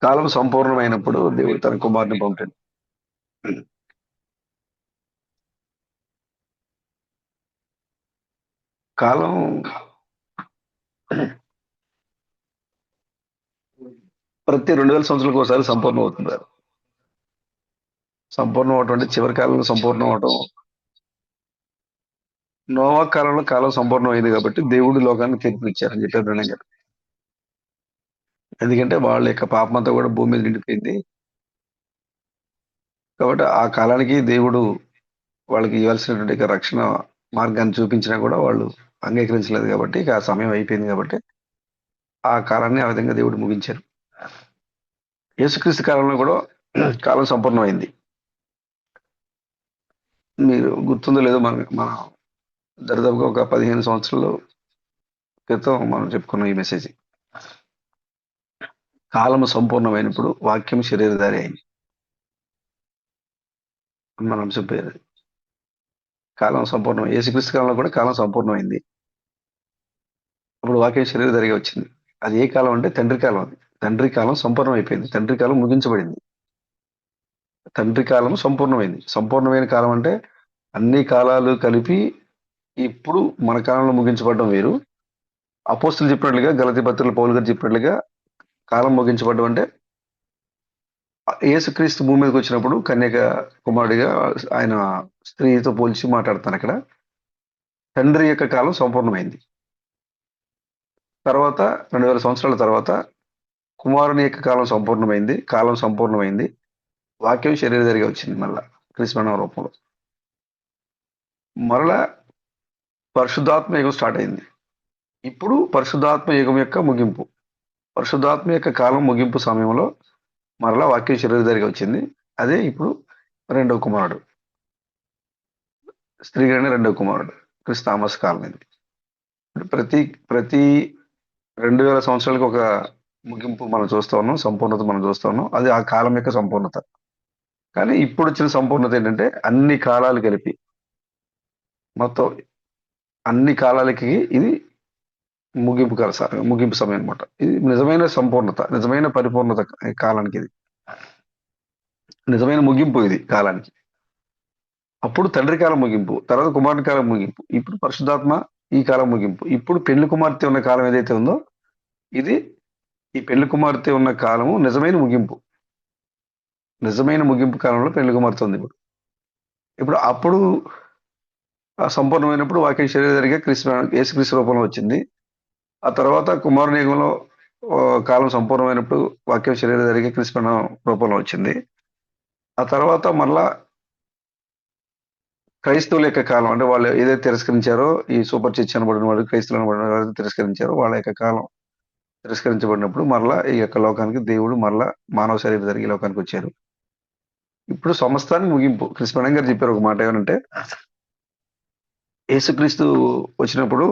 కాలం సంపూర్ణమైనప్పుడు దేవుడు తన కుమారుని పంపాడు. కాలం ప్రతి 2000 సంవత్సరాలకు ఒకసారి సంపూర్ణం అవుతుంది. సంపూర్ణం అవటం అంటే చివరి కాలంలో సంపూర్ణం అవటం. నోవా కాలంలో కాలం సంపూర్ణం అయింది కాబట్టి దేవుడు లోకాన్ని తీర్పునిచ్చారని చెప్పారు బ్రహ్మ గారు. ఎందుకంటే వాళ్ళ యొక్క పాపమంతా కూడా భూమి మీద నిండిపోయింది. కాబట్టి ఆ కాలానికి దేవుడు వాళ్ళకి ఇవ్వాల్సినటువంటి యొక్క రక్షణ మార్గాన్ని చూపించినా కూడా వాళ్ళు అంగీకరించలేదు కాబట్టి ఇక ఆ సమయం అయిపోయింది కాబట్టి ఆ కాలాన్ని ఆ విధంగా దేవుడు ముగించారు. యేసుక్రీస్తు కాలంలో కూడా కాలం సంపూర్ణమైంది. మీరు గుర్తుందో లేదో మన దరిదాపుగా ఒక 15 సంవత్సరాల క్రితం మనం చెప్పుకున్నాం ఈ మెసేజ్. కాలము సంపూర్ణమైనప్పుడు వాక్యం శరీరధారి అయింది మన అంశం పేరు. కాలం సంపూర్ణం యేసుక్రీస్తు కాలంలో కూడా కాలం సంపూర్ణమైంది. అప్పుడు వాక్యం శరీరధారిగా వచ్చింది. అది ఏ కాలం అంటే తండ్రి కాలం. అది తండ్రి కాలం సంపూర్ణం అయిపోయింది. తండ్రి కాలం ముగించబడింది. తండ్రి కాలం సంపూర్ణమైంది. సంపూర్ణమైన కాలం అంటే అన్ని కాలాలు కలిపి ఇప్పుడు మన కాలంలో ముగించబడడం వేరు. అపోస్తులు చెప్పినట్లుగా గలతీ పత్రికలో పౌలు గారు చెప్పినట్లుగా కాలం ముగించబడడం అంటే యేసుక్రీస్తు భూమి మీదకి వచ్చినప్పుడు కన్యక కుమారుడిగా ఆయన స్త్రీతో పోల్చి మాట్లాడుతాను అక్కడ. తండ్రి యొక్క కాలం సంపూర్ణమైంది. తర్వాత 2000 సంవత్సరాల తర్వాత కుమారుని యొక్క కాలం సంపూర్ణమైంది. కాలం సంపూర్ణమైంది. వాక్యం శరీరధారిగా వచ్చింది మళ్ళా క్రీస్తు రూపంలో. మరలా పరిశుద్ధాత్మ యుగం స్టార్ట్ అయింది. ఇప్పుడు పరిశుద్ధాత్మ యుగం యొక్క ముగింపు. పరిశుద్ధాత్మ యొక్క కాలం ముగింపు సమయంలో మరలా వాక్యం శరీరధారిగా వచ్చింది. అదే ఇప్పుడు రెండవ కుమారుడు, స్త్రీగానే రెండవ కుమారుడు క్రీస్తు థామస్ కాలం ఇది. ప్రతి ప్రతి 2000 సంవత్సరాలకు ఒక ముగింపు మనం చూస్తా ఉన్నాం, సంపూర్ణత మనం చూస్తా ఉన్నాం. అది ఆ కాలం యొక్క సంపూర్ణత. కానీ ఇప్పుడు వచ్చిన సంపూర్ణత ఏంటంటే అన్ని కాలాలు కలిపి మొత్తం అన్ని కాలాలకి ఇది ముగింపు సమయం అనమాట. ఇది నిజమైన సంపూర్ణత, నిజమైన పరిపూర్ణత కాలానికి. ఇది నిజమైన ముగింపు ఇది కాలానికి. అప్పుడు తండ్రి కాలం ముగింపు, తర్వాత కుమారుని కాలం ముగింపు, ఇప్పుడు పరిశుద్ధాత్మ ఈ కాలం ముగింపు. ఇప్పుడు పెళ్లి కుమార్తె ఉన్న కాలం ఏదైతే ఉందో ఇది ఈ పెళ్లి కుమార్తె ఉన్న కాలము నిజమైన ముగింపు. నిజమైన ముగింపు కాలంలో పెళ్లి కుమార్తె ఉంది ఇప్పుడు. ఇప్పుడు అప్పుడు సంపూర్ణమైనప్పుడు వాక్యం శరీరధారిగా యేసుక్రీస్తు రూపంలో వచ్చింది. ఆ తర్వాత కుమారుని యుగంలో కాలం సంపూర్ణమైనప్పుడు వాక్యం శరీరధారిగా క్రీస్తు రూపంలో వచ్చింది. ఆ తర్వాత మళ్ళా క్రైస్తవుల యొక్క కాలం అంటే వాళ్ళు ఏదైతే తిరస్కరించారో ఈ సూపర్ చర్చ్ అనబడిన వాళ్ళు క్రైస్తవులు అనబడిన వాళ్ళు తిరస్కరించారో వాళ్ళ యొక్క కాలం తిరస్కరించబడినప్పుడు మరలా ఈ యొక్క లోకానికి దేవుడు మరలా మానవ శరీరం జరిగే లోకానికి వచ్చారు. ఇప్పుడు సమస్తానికి ముగింపు. క్రిస్మన్ గారు చెప్పారు ఒక మాట ఏమనంటే యేసుక్రీస్తు వచ్చినప్పుడు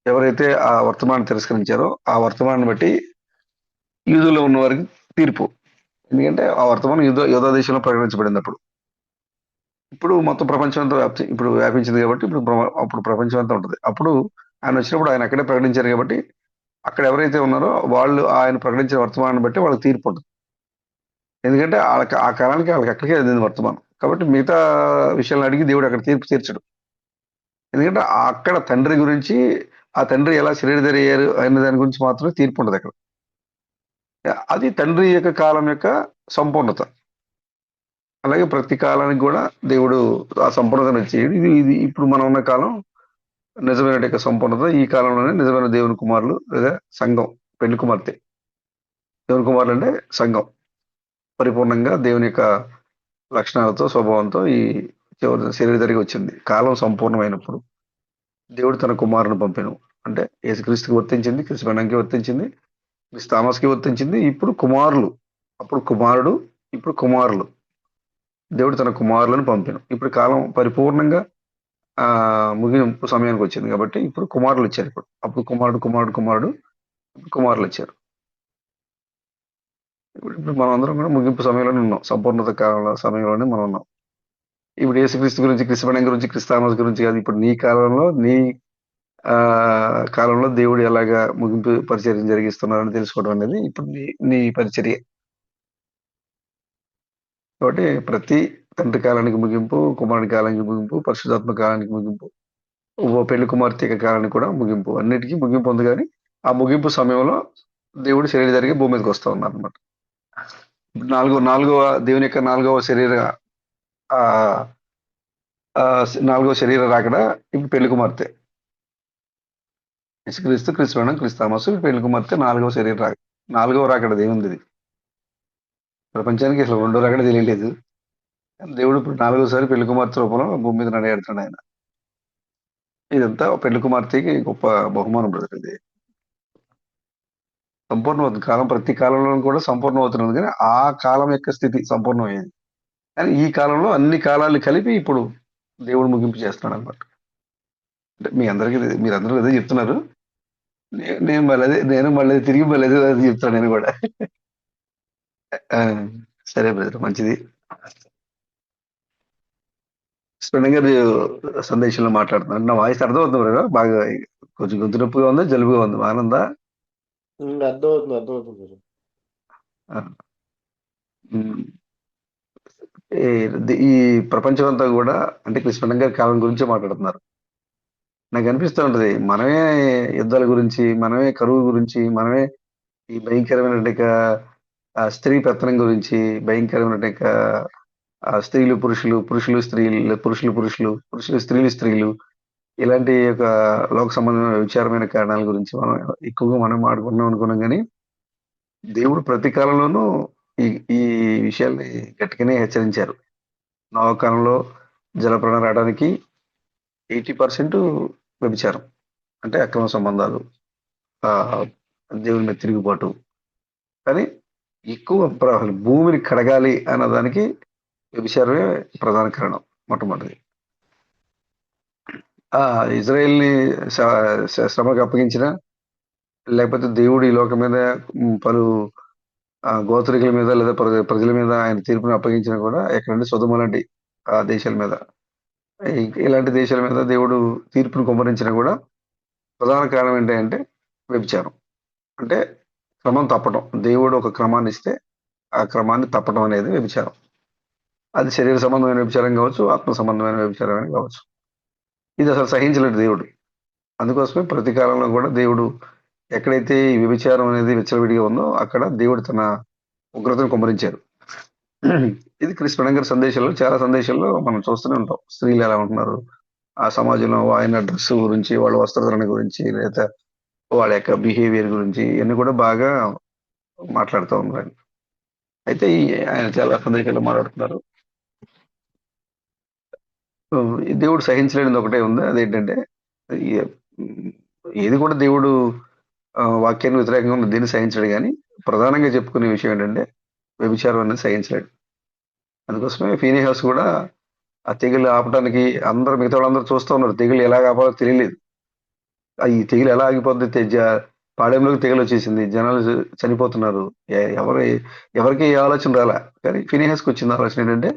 ఎవరైతే ఆ వర్తమానం తిరస్కరించారో ఆ వర్తమానాన్ని బట్టి యూదులో ఉన్న వారికి తీర్పు. ఎందుకంటే ఆ వర్తమానం యూదా దేశంలో ప్రకటించబడింది. ఇప్పుడు మొత్తం ప్రపంచం అంతా ఇప్పుడు వ్యాపించింది కాబట్టి అప్పుడు ప్రపంచం అంతా ఉంటుంది. అప్పుడు ఆయన వచ్చినప్పుడు ఆయన అక్కడే ప్రకటించారు కాబట్టి అక్కడ ఎవరైతే ఉన్నారో వాళ్ళు ఆయన ప్రకటించిన వర్తమానాన్ని బట్టి వాళ్ళకి తీర్పు ఉంటుంది. ఎందుకంటే ఆ కాలానికి వాళ్ళకి అక్కడికే అందింది వర్తమానం. కాబట్టి మిగతా విషయాలను అడిగి దేవుడు అక్కడ తీర్పు తీర్చడు. ఎందుకంటే అక్కడ తండ్రి గురించి ఆ తండ్రి ఎలా శరీరధారి అయ్యారు అనే దాని గురించి మాత్రమే తీర్పు ఉండదు అక్కడ. అది తండ్రి యొక్క కాలం యొక్క సంపూర్ణత. అలాగే ప్రతి కాలానికి కూడా దేవుడు ఆ సంపూర్ణతను ఇచ్చేది. ఇది ఇప్పుడు మనం ఉన్న కాలం నిజమైన యొక్క సంపూర్ణత. ఈ కాలంలోనే నిజమైన దేవుని కుమారులు లేదా సంఘం, పెళ్లి కుమార్తె. దేవుని కుమారులు అంటే సంఘం పరిపూర్ణంగా దేవుని యొక్క లక్షణాలతో స్వభావంతో ఈ శరీరధారిగా వచ్చింది. కాలం సంపూర్ణమైనప్పుడు దేవుడు తన కుమారుని పంపెను. అంటే యేసుక్రీస్తుకి వర్తించింది, క్రిస్మనంకి వర్తించింది, క్రిస్తు థామస్కి వర్తించింది. ఇప్పుడు కుమారులు, అప్పుడు కుమారుడు, ఇప్పుడు కుమారులు. దేవుడు తన కుమారులను పంపెను. ఇప్పుడు కాలం పరిపూర్ణంగా ముగింపు సమయానికి వచ్చింది కాబట్టి ఇప్పుడు కుమారులు వచ్చారు. అప్పుడు కుమారుడు కుమారులు వచ్చారు. ఇప్పుడు మనం అందరం కూడా ముగింపు సమయంలోనే ఉన్నాం. సంపూర్ణత కాల సమయంలోనే మనం ఉన్నాం. ఇప్పుడు యేసుక్రీస్తు గురించి, క్రిస్మనం గురించి, క్రిస్తు థామస్ గురించి కాదు. ఇప్పుడు నీ కాలంలో కాలంలో దేవుడు ఎలాగా ముగింపు పరిచర్య జరిగిస్తున్నారని తెలుసుకోవడం అనేది ఇప్పుడు నీ పరిచర్య. కాబట్టి ప్రతి తండ్రి కాలానికి ముగింపు, కుమారుని కాలానికి ముగింపు, పరిశుద్ధాత్మ కాలానికి ముగింపు, ఓ పెళ్లి కుమార్తె యొక్క కాలానికి కూడా ముగింపు. అన్నిటికీ ముగింపు ఉంది గానీ, ఆ ముగింపు సమయంలో దేవుడు శరీరధారిగా భూమి మీదకి వస్తా ఉన్నారనమాట. నాలుగవ దేవుని యొక్క నాలుగవ శరీర ఆహ్, నాలుగవ శరీర రాకడ ఇప్పుడు పెళ్లి కుమార్తె. యేసుక్రీస్తు, క్రీస్తు మరణం, క్రీస్తు తమస్సు, పెళ్లి కుమార్తె నాలుగవ శరీర రాకడ. నాలుగవ రాకడ దేవునిదిది. ప్రపంచానికి అసలు రెండో రాకడ తెలియలేదు. దేవుడు ఇప్పుడు నాలుగోసారి పెళ్లి కుమార్తె రూపంలో భూమి మీద నడయాడుతున్నాడు ఆయన. ఇదంతా పెళ్లి కుమార్తెకి గొప్ప బహుమానం బ్రదర్ ఇది. సంపూర్ణమవుతుంది. ప్రతి కాలంలో కూడా సంపూర్ణమవుతున్నది కానీ, ఆ కాలం యొక్క స్థితి సంపూర్ణమయ్యేది. కానీ ఈ కాలంలో అన్ని కాలాలు కలిపి ఇప్పుడు దేవుడు ముగింపు చేస్తున్నాడన్నమాట. అంటే మీ అందరికీ మీరందరూ అదే చెప్తున్నారు. నేను మళ్ళీ తిరిగి మళ్ళీ అదే చెప్తాను నేను కూడా. ఆ! సరే బ్రదర్ మంచిది. స్పెండింగ్ గారు సందేశంలో మాట్లాడుతున్నాను. నా వాయిస్ అర్థమవుతుంది బ్రదర్? బాగా కొంచెం గొంతు నొప్పిగా ఉందా? జలుబుగా ఉంది. బాగానే ఉందా? అర్థమవుతుంది. ఆ! హ్మ్. ఈ ఈ ప్రపంచం అంతా కూడా అంటే కృష్ణ గారి కాలం గురించే మాట్లాడుతున్నారు. నాకు అనిపిస్తూ ఉంటది. మనమే యుద్ధాల గురించి, మనమే కరువు గురించి, మనమే ఈ భయంకరమైన స్త్రీ పెత్తనం గురించి, భయంకరమైన స్త్రీలు, పురుషులు, పురుషులు, స్త్రీలు, పురుషులు, పురుషులు, పురుషులు, స్త్రీలు, స్త్రీలు ఇలాంటి ఒక లోక సంబంధమైన విచారమైన కారణాల గురించి మనం ఎక్కువగా మనం మాట్లాడుకున్నాం అనుకున్నాం గానీ, దేవుడు ప్రతి కాలంలోనూ ఈ ఈ విషయాల్ని గట్టిగానే హెచ్చరించారు. నోవహు కాలంలో జలప్రళయం రావడానికి 80% వ్యభిచారం. అంటే అక్రమ సంబంధాలు. ఆహ్, దేవుని మీద తిరుగుబాటు. కానీ ఎక్కువ భూమిని కడగాలి అన్నదానికి వ్యభిచారమే ప్రధాన కారణం మొట్టమొదటిది. ఇజ్రాయెల్‌ని శ శ శ్రమకు అప్పగించిన, లేకపోతే దేవుడు ఈ లోకం మీద పలు గోత్రికుల మీద లేదా ప్రజల మీద ఆయన తీర్పుని అప్పగించినా కూడా ఎక్కడంటే సొదొమ లాంటి దేశాల మీద, ఇలాంటి దేశాల మీద దేవుడు తీర్పుని కుమ్మరించినా కూడా ప్రధాన కారణం ఏంటంటే వ్యభిచారం. అంటే క్రమం తప్పటం. దేవుడు ఒక క్రమాన్ని ఇస్తే, ఆ క్రమాన్ని తప్పటం అనేది వ్యభిచారం. అది శరీర సంబంధమైన వ్యభిచారం కావచ్చు, ఆత్మ సంబంధమైన వ్యభిచారం అని కావచ్చు. ఇది అసలు సహించలేడు దేవుడు. అందుకోసమే ప్రతి కాలంలో కూడా దేవుడు ఎక్కడైతే ఈ వ్యభిచారం అనేది విచ్చలవిడిగా ఉందో, అక్కడ దేవుడు తన ఉగ్రతను కుమ్మరించారు. ఇది క్రిస్ గారి సందేశాల్లో చాలా సందేశాల్లో మనం చూస్తూనే ఉంటాం. స్త్రీలు ఎలా ఉంటున్నారు, ఆ సమాజంలో ఆయన డ్రెస్ గురించి, వాళ్ళ వస్త్రధరణ గురించి, లేదా వాళ్ళ యొక్క బిహేవియర్ గురించి ఇవన్నీ కూడా బాగా మాట్లాడుతూ ఉన్నారు. అయితే ఆయన చాలా సందేశాల్లో మాట్లాడుతున్నారు. ఈ దేవుడు సహించలేనిది ఒకటే ఉంది. అదేంటంటే ఏ హ్మ్, ఏది కూడా దేవుడు వాక్యానికి వ్యతిరేకంగా ఉన్న దేన్ని సహించడు గానీ, ప్రధానంగా చెప్పుకునే విషయం ఏంటంటే, వ్యభిచారం అనేది సహించలేడు. అందుకోసమే ఫీనెహాస్ కూడా ఆ తెగులు ఆపడానికి మిగతా వాళ్ళందరూ చూస్తా ఉన్నారు. తెగులు ఎలాగ ఆపాలో తెలియలేదు. ఈ తెగులు ఎలా ఆగిపోద్ది పాడెంలోకి తెగులొచ్చేసింది. జనాలు చనిపోతున్నారు. ఎ ఎవరు ఎవరికీ ఏ ఆలోచన రాలా. కానీ ఫీనెహాస్‌కొచ్చిన ఆలోచన ఏంటంటే,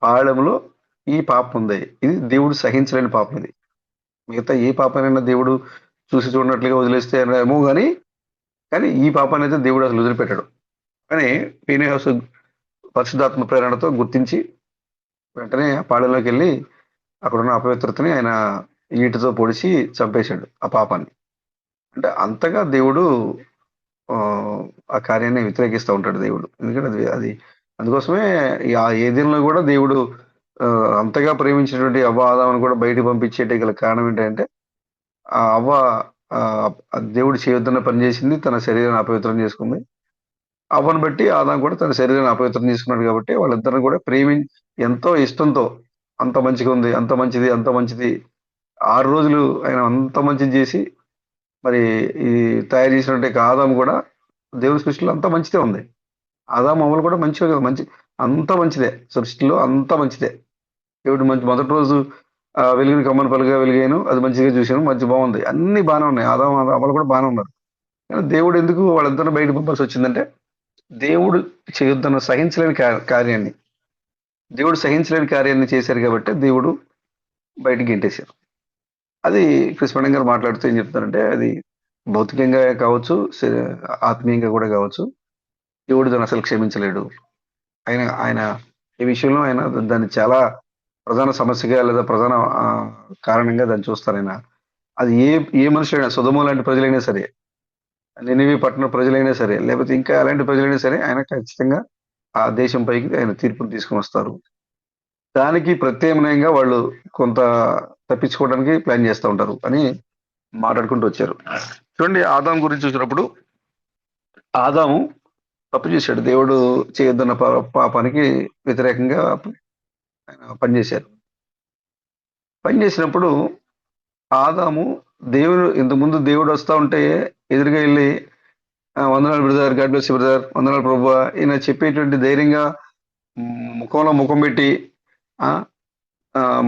పాళెంలో ఈ పాపం ఉంది. ఇది దేవుడు సహించలేని పాపం ఇది. మిగతా ఏ పాపాన్నైనా దేవుడు చూసి చూడనట్లుగా వదిలేస్తే ఏమో గాని, కానీ ఈ పాపాన్నయితే దేవుడు అసలు వదిలిపెట్టడు. కానీ ఫీనెహాసు పరిశుద్ధాత్మ ప్రేరణతో గుర్తించి, వెంటనే ఆ పాళెంలోకెళ్ళి అక్కడున్న అపవిత్రతని ఆయన ఈటెతో పొడిచి చంపేశాడు ఆ పాపాన్ని. అంటే అంతగా దేవుడు ఆ కార్యాన్ని వ్యతిరేకిస్తా ఉంటాడు దేవుడు. ఎందుకంటే అది అది అందుకోసమే ఏదెన్‌లో గూడా దేవుడు అంతగా ప్రేమించినటువంటి అవ్వ, ఆదామును కూడా బయటికి పంపించేటి గల కారణం ఏంటంటే, ఆ అవ్వ ఆహ్, దేవుడు చేయొద్దన్న పని చేసింది. తన శరీరాన్ని అపవిత్రం చేసుకుంది. అవ్వను బట్టి ఆదాం కూడా తన శరీరాన్ని అపవిత్రం చేసుకున్నాడు కాబట్టి, వాళ్ళిద్దరిని కూడా ఎంతో ఇష్టంతో అంత మంచిగుంది, అంత మంచిది, అంత మంచిది 6 రోజులు ఆయన అంత మంచిది చేసి, మరి ఈ తయారు చేసినటువంటి ఆదాము కూడా దేవుని సృష్టిలో అంతా మంచిదే ఉంది. ఆదాము, అవ్వలు కూడా మంచివే కదా! అంతా మంచిదే. సృష్టిలో అంతా మంచిదే. దేవుడు మొదటి రోజు వెలుగుని కమ్మని పలుగా వెలిగాను. అది మంచిగా చూసాను. బాగుంది. అన్నీ బానే ఉన్నాయి. ఆదాము, అవ్వలు కూడా బానే ఉన్నారు. కానీ దేవుడు ఎందుకు వాళ్ళిద్దరిని బయటకి పంపాల్సొచ్చిందంటే, దేవుడు చేయొద్దన్న సహించలేని కార్యాన్ని, దేవుడు సహించలేని కార్యాన్ని చేశారు కాబట్టి, దేవుడు బయటికి గెంటేశారు. అది కృష్ణ గారు మాట్లాడుతూ ఏం చెప్తారంటే, అది భౌతికంగా కావచ్చు, ఆత్మీయంగా కూడా కావచ్చు. దేవుడు దాన్ని అసలు క్షమించలేడు. ఆయన ఆయన ఈ విషయంలో ఆయన దాన్ని చాలా ప్రధాన సమస్యగా లేదా ప్రధాన కారణంగా దాన్ని చూస్తారు ఆయన. అది ఏ ఏ మనుషులైనా సొదొమ లాంటి ప్రజలైనా సరే, నినివే పట్టణ ప్రజలైనా సరే, లేకపోతే ఇంకా ఎలాంటి ప్రజలైనా సరే ఆయన ఖచ్చితంగా ఆ దేశం పైకి ఆయన తీర్పుని తీసుకొనొస్తారు. దానికి ప్రత్యామ్నాయంగా వాళ్ళు కొంత తప్పించుకోవడానికి ప్లాన్ చేస్తా ఉంటారు అని మాట్లాడుకుంటూ వచ్చారు. చూడండి ఆదాం గురించి చూసినప్పుడు ఆదాము తప్పు చేశాడు. దేవుడు చేయొద్దన్న పాపానికి వ్యతిరేకంగా ఆయన పనిచేశారు. పనిచేసినప్పుడు ఆదాము ఇంతకుముందు దేవుడు వస్తా ఉంటే ఎదురుగా వెళ్ళి వందనాలు brother, God bless you brother, వందనాలు ప్రభువా ఈయన చెప్పేటువంటి ధైర్యంగా ముఖంలో ముఖం పెట్టి ఆ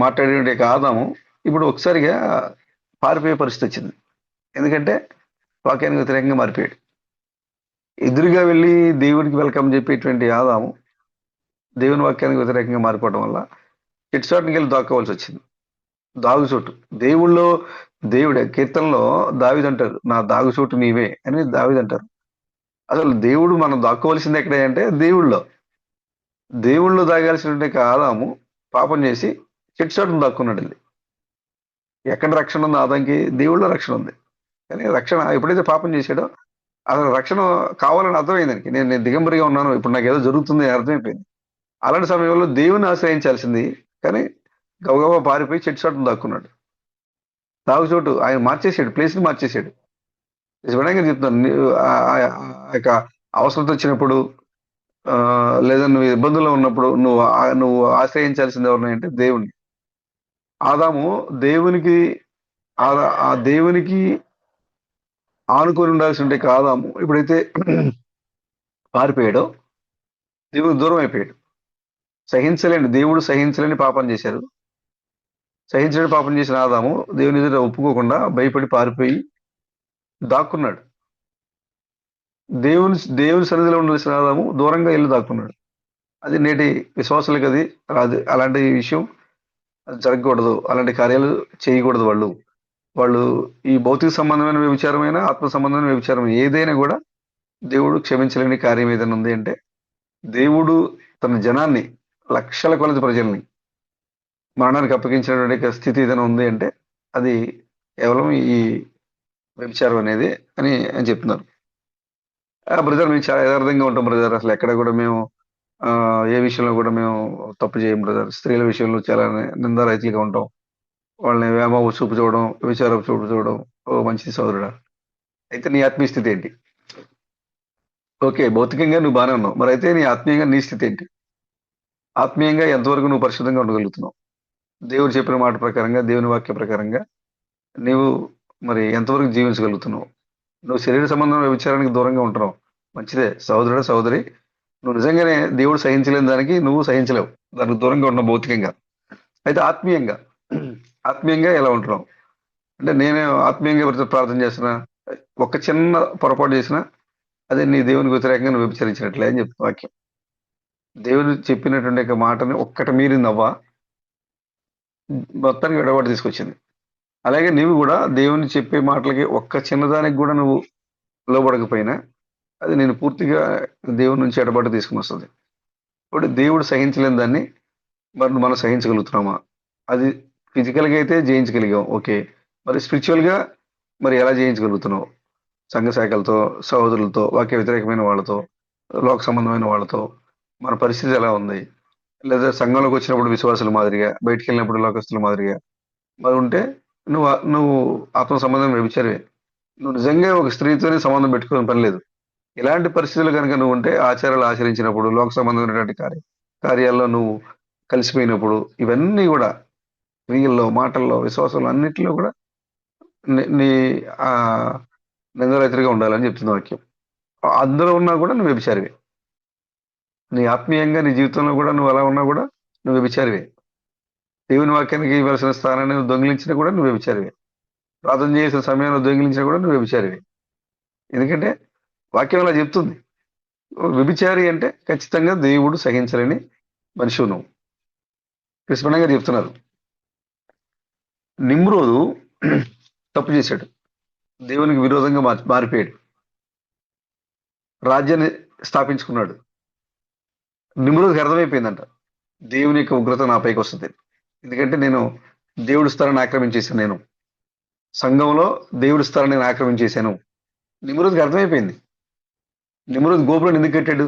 మాట్లాడేటువంటి యొక్క ఆదాము ఇప్పుడు ఒకసారిగా పారిపోయే పరిస్థితి వచ్చింది. ఎందుకంటే వాక్యానికి వ్యతిరేకంగా మారిపోయాడు. ఎదురుగా వెళ్ళి దేవుడికి వెల్కమ్ చెప్పేటువంటి ఆదాము దేవుని వాక్యానికి వ్యతిరేకంగా మారిపోవడం వల్ల చెట్టు వెళ్ళి దాక్కోవాల్సి వచ్చింది. దాగుచోటు దేవుళ్ళో దేవుడే కీర్తనలో దావీదు అంటారు, నా దాగుచోటు నీవే అని దావీదు అంటారు. అసలు దేవుడు మనం దాక్కోవలసింది ఎక్కడే అంటే దేవుళ్ళో దాగాల్సినటువంటి ఆదాము పాపం చేసి చెట్టు చాటును దాక్కున్నాడు వెళ్ళి. ఎక్కడ రక్షణ ఉంది ఆదానికి? దేవుళ్ళో రక్షణ ఉంది. కానీ రక్షణ ఎప్పుడైతే పాపం చేశాడో అసలు రక్షణ కావాలని అర్థమైంది దానికి. నేను దిగంబరిగా ఉన్నాను, ఇప్పుడు నాకు ఏదో జరుగుతుంది అని అర్థమైపోయింది. అలాంటి సమయంలో దేవుని ఆశ్రయించాల్సింది, కానీ గబగబా పారిపోయి చెట్టు చాటును దాక్కున్నాడు. తాగుచోటు ఆయన మార్చేసాడు, ప్లేస్ని మార్చేసాడు. నిజంగా చెప్తున్నాను, యొక్క అవసరం వచ్చినప్పుడు లేదా నువ్వు ఇబ్బందుల్లో ఉన్నప్పుడు నువ్వు ఆశ్రయించాల్సింది ఎవరిని అంటే దేవుణ్ణి. ఆదాము దేవునికి ఆ దేవునికి ఆనుకొని ఉండాల్సి ఆదాము ఎప్పుడైతే పారిపోయాడో దేవుడు దూరం అయిపోయాడు. దేవుడు సహించలేని పాపం చేశారు. సహించలేని పాపం చేసిన ఆదాము దేవుని ఎదుట ఒప్పుకోకుండా భయపడి పారిపోయి దాక్కున్నాడు. దేవుని సన్నిధిలో ఉండాల్సిన ఆదాము దూరంగా వెళ్ళి దాక్కున్నాడు. అది నేటి విశ్వాసులకు అది అలాంటి విషయం జరగకూడదు. అలాంటి కార్యాలు చేయకూడదు. వాళ్ళు ఈ భౌతిక సంబంధమైన వ్యభిచారమైన, ఆత్మ సంబంధమైన వ్యభిచారం ఏదైనా కూడా దేవుడు క్షమించలేని కార్యం ఏదైనా ఉంది అంటే, దేవుడు తన జనాన్ని లక్షల కొలది ప్రజల్ని మరణానికి అప్పగించినటువంటి స్థితి ఏదైనా ఉంది అంటే అది కేవలం ఈ వ్యభిచారం అనేది అని చెప్తున్నారు. బ్రదర్ మేము చాలా యథార్థంగా ఉంటాం బ్రదర్. అసలు ఎక్కడ కూడా మేము ఏ విషయంలో కూడా మేము తప్పు చేయం బ్రదర్. స్త్రీల విషయంలో చాలా నిందారహితులుగా ఉంటాం. వాళ్ళని వేమ చూపు చూడడం, విచారం చూపు చూడడం. ఓ మంచిది సోదరుడా. అయితే నీ ఆత్మీయ స్థితి ఏంటి? ఓకే, భౌతికంగా నువ్వు బాగానే ఉన్నావు, మరి అయితే నీ ఆత్మీయంగా నీ స్థితి ఏంటి? ఆత్మీయంగా ఎంతవరకు నువ్వు పరిశుద్ధంగా ఉండగలుగుతున్నావు? దేవుడు చెప్పిన మాట ప్రకారంగా, దేవుని వాక్య ప్రకారంగా నీవు మరి ఎంతవరకు జీవించగలుగుతున్నావు? నువ్వు శరీర సంబంధం వ్యభిచారానికి దూరంగా ఉంటున్నావు, మంచిదే సహోదరుడు సహోదరి. నువ్వు నిజంగానే దేవుడు సహించలేని దానికి నువ్వు సహించలేవు, దానికి దూరంగా ఉన్నావు భౌతికంగా. అయితే ఆత్మీయంగా ఎలా ఉంటున్నావు అంటే, నేనే ఆత్మీయంగా ప్రార్థన చేస్తున్నా, ఒక చిన్న పొరపాటు చేసినా అదే నీ దేవునికి వ్యతిరేకంగా నువ్వు వ్యభిచరించినట్లే అని చెప్తున్న వాక్యం. దేవుడు చెప్పినటువంటి మాటని ఒక్కటి మీరిందవ్వా మొత్తానికి ఎడబాటు తీసుకొచ్చింది. అలాగే నీవు కూడా దేవుని చెప్పే మాటలకి ఒక్క చిన్నదానికి కూడా నువ్వు లోబడకపోయినా అది నేను పూర్తిగా దేవుడి నుంచి ఎడబాటు తీసుకుని వస్తుంది. ఇప్పుడు దేవుడు సహించలేని దాన్ని మరి మనం సహించగలుగుతున్నామా? అది ఫిజికల్గా అయితే జయించగలిగాం, ఓకే. మరి స్పిరిచువల్గా మరి ఎలా జయించగలుగుతున్నావు? సంఘ శాఖలతో, సహోదరులతో, వాక్య వ్యతిరేకమైన వాళ్ళతో, లోక సంబంధమైన వాళ్ళతో మన పరిస్థితి ఎలా ఉంది? లేదా సంఘంలోకి వచ్చినప్పుడు విశ్వాసుల మాదిరిగా, బయటికి వెళ్ళినప్పుడు లోకస్తుల మాదిరిగా మరి ఉంటే నువ్వు ఆత్మ సంబంధం వ్యభిచారమే. నువ్వు నిజంగా ఒక స్త్రీతోనే సంబంధం పెట్టుకోని పని లేదు. ఇలాంటి పరిస్థితులు కనుక నువ్వు ఉంటే, ఆచారాలు ఆచరించినప్పుడు, లోక సంబంధమైనటువంటి కార్యాల్లో నువ్వు కలిసిపోయినప్పుడు, ఇవన్నీ కూడా క్రియల్లో, మాటల్లో, విశ్వాసంలో అన్నింటిలో కూడా నీ నిందరహితుడిగా ఉండాలని చెప్తుంది వాక్యం. అందులో ఉన్నా కూడా నువ్వు వ్యభిచారివే. నీ ఆత్మీయంగా నీ జీవితంలో కూడా నువ్వు అలా ఉన్నా కూడా నువ్వు వ్యభిచారివే. దేవుని వాక్యానికి ఇవ్వాల్సిన స్థానాన్ని నువ్వు దొంగిలించినా కూడా నువ్వు వ్యభిచారివే. ప్రార్థన చేసిన సమయంలో దొంగిలించినా కూడా నువ్వు వ్యభిచారివే. ఎందుకంటే వాక్యం అలా చెప్తుంది. వ్యభిచారి అంటే ఖచ్చితంగా దేవుడు సహించలేని మనిషి నువ్వు. కృష్ణయ్య గారు చెప్తున్నారు, నిమ్రోదు తప్పు చేశాడు, దేవునికి విరోధంగా మారిపోయాడు, రాజ్యాన్ని స్థాపించుకున్నాడు. నిమ్రోదుకి అర్థమైపోయిందంట, దేవుని యొక్క ఉగ్రత నా పైకి వస్తుంది. ఎందుకంటే నేను దేవుడి స్థలాన్ని ఆక్రమించేసాను నేను. సంఘంలో దేవుడి స్థలాన్ని నేను ఆక్రమించేశాను. నిమ్రోద్‌కి అర్థమైపోయింది. నిమ్రోద్ గోపురం ఎందుకు కట్టాడు?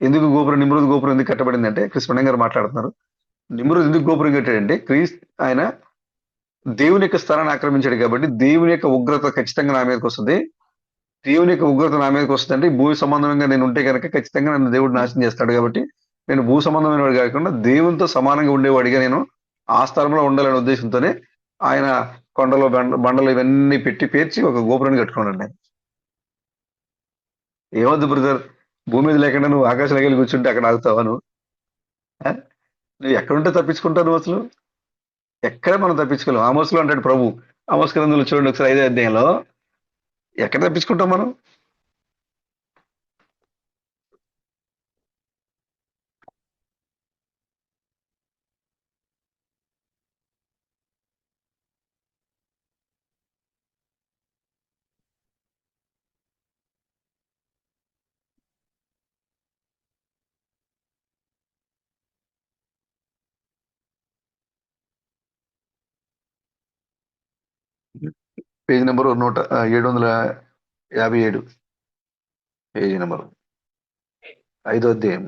నిమ్రోద్ గోపురం ఎందుకు కట్టబడిందంటే కృష్ణ గారు మాట్లాడుతున్నారు. నిమ్రోద్ ఎందుకు గోపురం కట్టాడంటే ఆయన దేవుని యొక్క స్థలాన్ని ఆక్రమించాడు కాబట్టి దేవుని యొక్క ఉగ్రత ఖచ్చితంగా నా మీదకి వస్తుంది. దేవుని యొక్క ఉగ్రత నా మీదకి వస్తుందంటే భూ సంబంధంగా నేను ఉంటే కనుక ఖచ్చితంగా నన్ను దేవుడు నాశనం చేస్తాడు కాబట్టి నేను భూ సంబంధమైన వాడు కాకుండా దేవునితో సమానంగా ఉండేవాడిగా నేను ఆ స్థలంలో ఉండాలనే ఉద్దేశంతోనే ఆయన కొండలు బండలు ఇవన్నీ పెట్టి పేర్చి ఒక గోపురాన్ని కట్టుకున్నాడు నేను. ఏమొద్దు బ్రదర్, భూమి మీద లేకుండా నువ్వు ఆకాశంలోకి వెళ్ళి కూర్చుంటే అక్కడ ఆగుతావా నువ్వు? ఆ? నువ్వు ఎక్కడుంటే తప్పించుకుంటావు నువ్వు అసలు? ఎక్కడ మనం తప్పించుకోలేం. ఆమోస్లో అంటాడు ప్రభు, ఆమోస్ గ్రంథంలో చూడండి ఒకసారి 5వ అధ్యాయంలో, ఎక్కడ తప్పించుకుంటాం మనం? పేజీ నెంబర్ 757, పేజీ నెంబర్ 5వ అధ్యాయం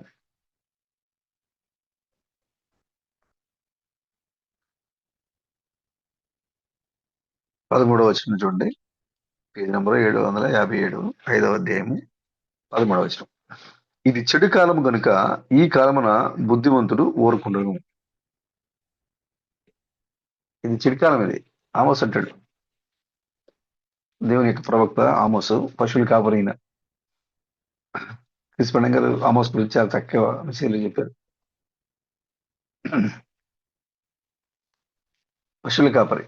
13వ వచనం చూడండి. పేజీ నెంబర్ 757, 5వ అధ్యాయము 13వ వచనం. ఇది చెడు కాలము గనుక ఈ కాలమున బుద్ధిమంతుడు ఊరుకుండును. ఇది చెడు కాలం. ఇది ఆమోస్ అంటాడు, దేవుని యొక్క ప్రవక్త ఆమోసు, పశువులు కాపరైన కృష్ణ గారు ఆమోస్ గురించి చాలా చక్కగా విషయాలు చెప్పారు. పశువుల కాపరి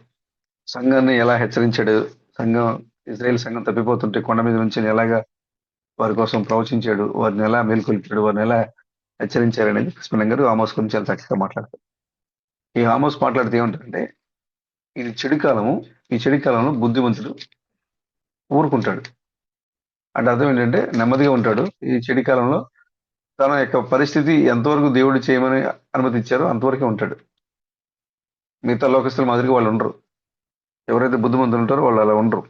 సంఘాన్ని ఎలా హెచ్చరించాడు, ఇజ్రాయేల్ సంఘం తప్పిపోతుంటే కొండ మీద నుంచి ఎలాగా వారి కోసం ప్రవచించాడు, వారిని ఎలా మేల్కొల్పాడు, వారిని ఎలా హెచ్చరించారు అనేది కృష్ణ గారు ఆమోస్ గురించి చాలా చక్కగా మాట్లాడతారు. ఈ ఆమోస్ మాట్లాడితే ఏమంటారంటే, ఇది చెడు కాలము, ఈ చెడు కాలంలో బుద్ధిమంతుడు ఊరుకుంటాడు అంటే అర్థం ఏంటంటే నెమ్మదిగా ఉంటాడు. ఈ చెడు కాలంలో తన యొక్క పరిస్థితి ఎంతవరకు దేవుడు చేయమని అనుమతించారో అంతవరకే ఉంటాడు. మిగతా లోకస్తుల మాదిరిగా వాళ్ళు ఉండరు. ఎవరైతే బుద్ధిమంతులు ఉంటారో వాళ్ళు అలా ఉండరు.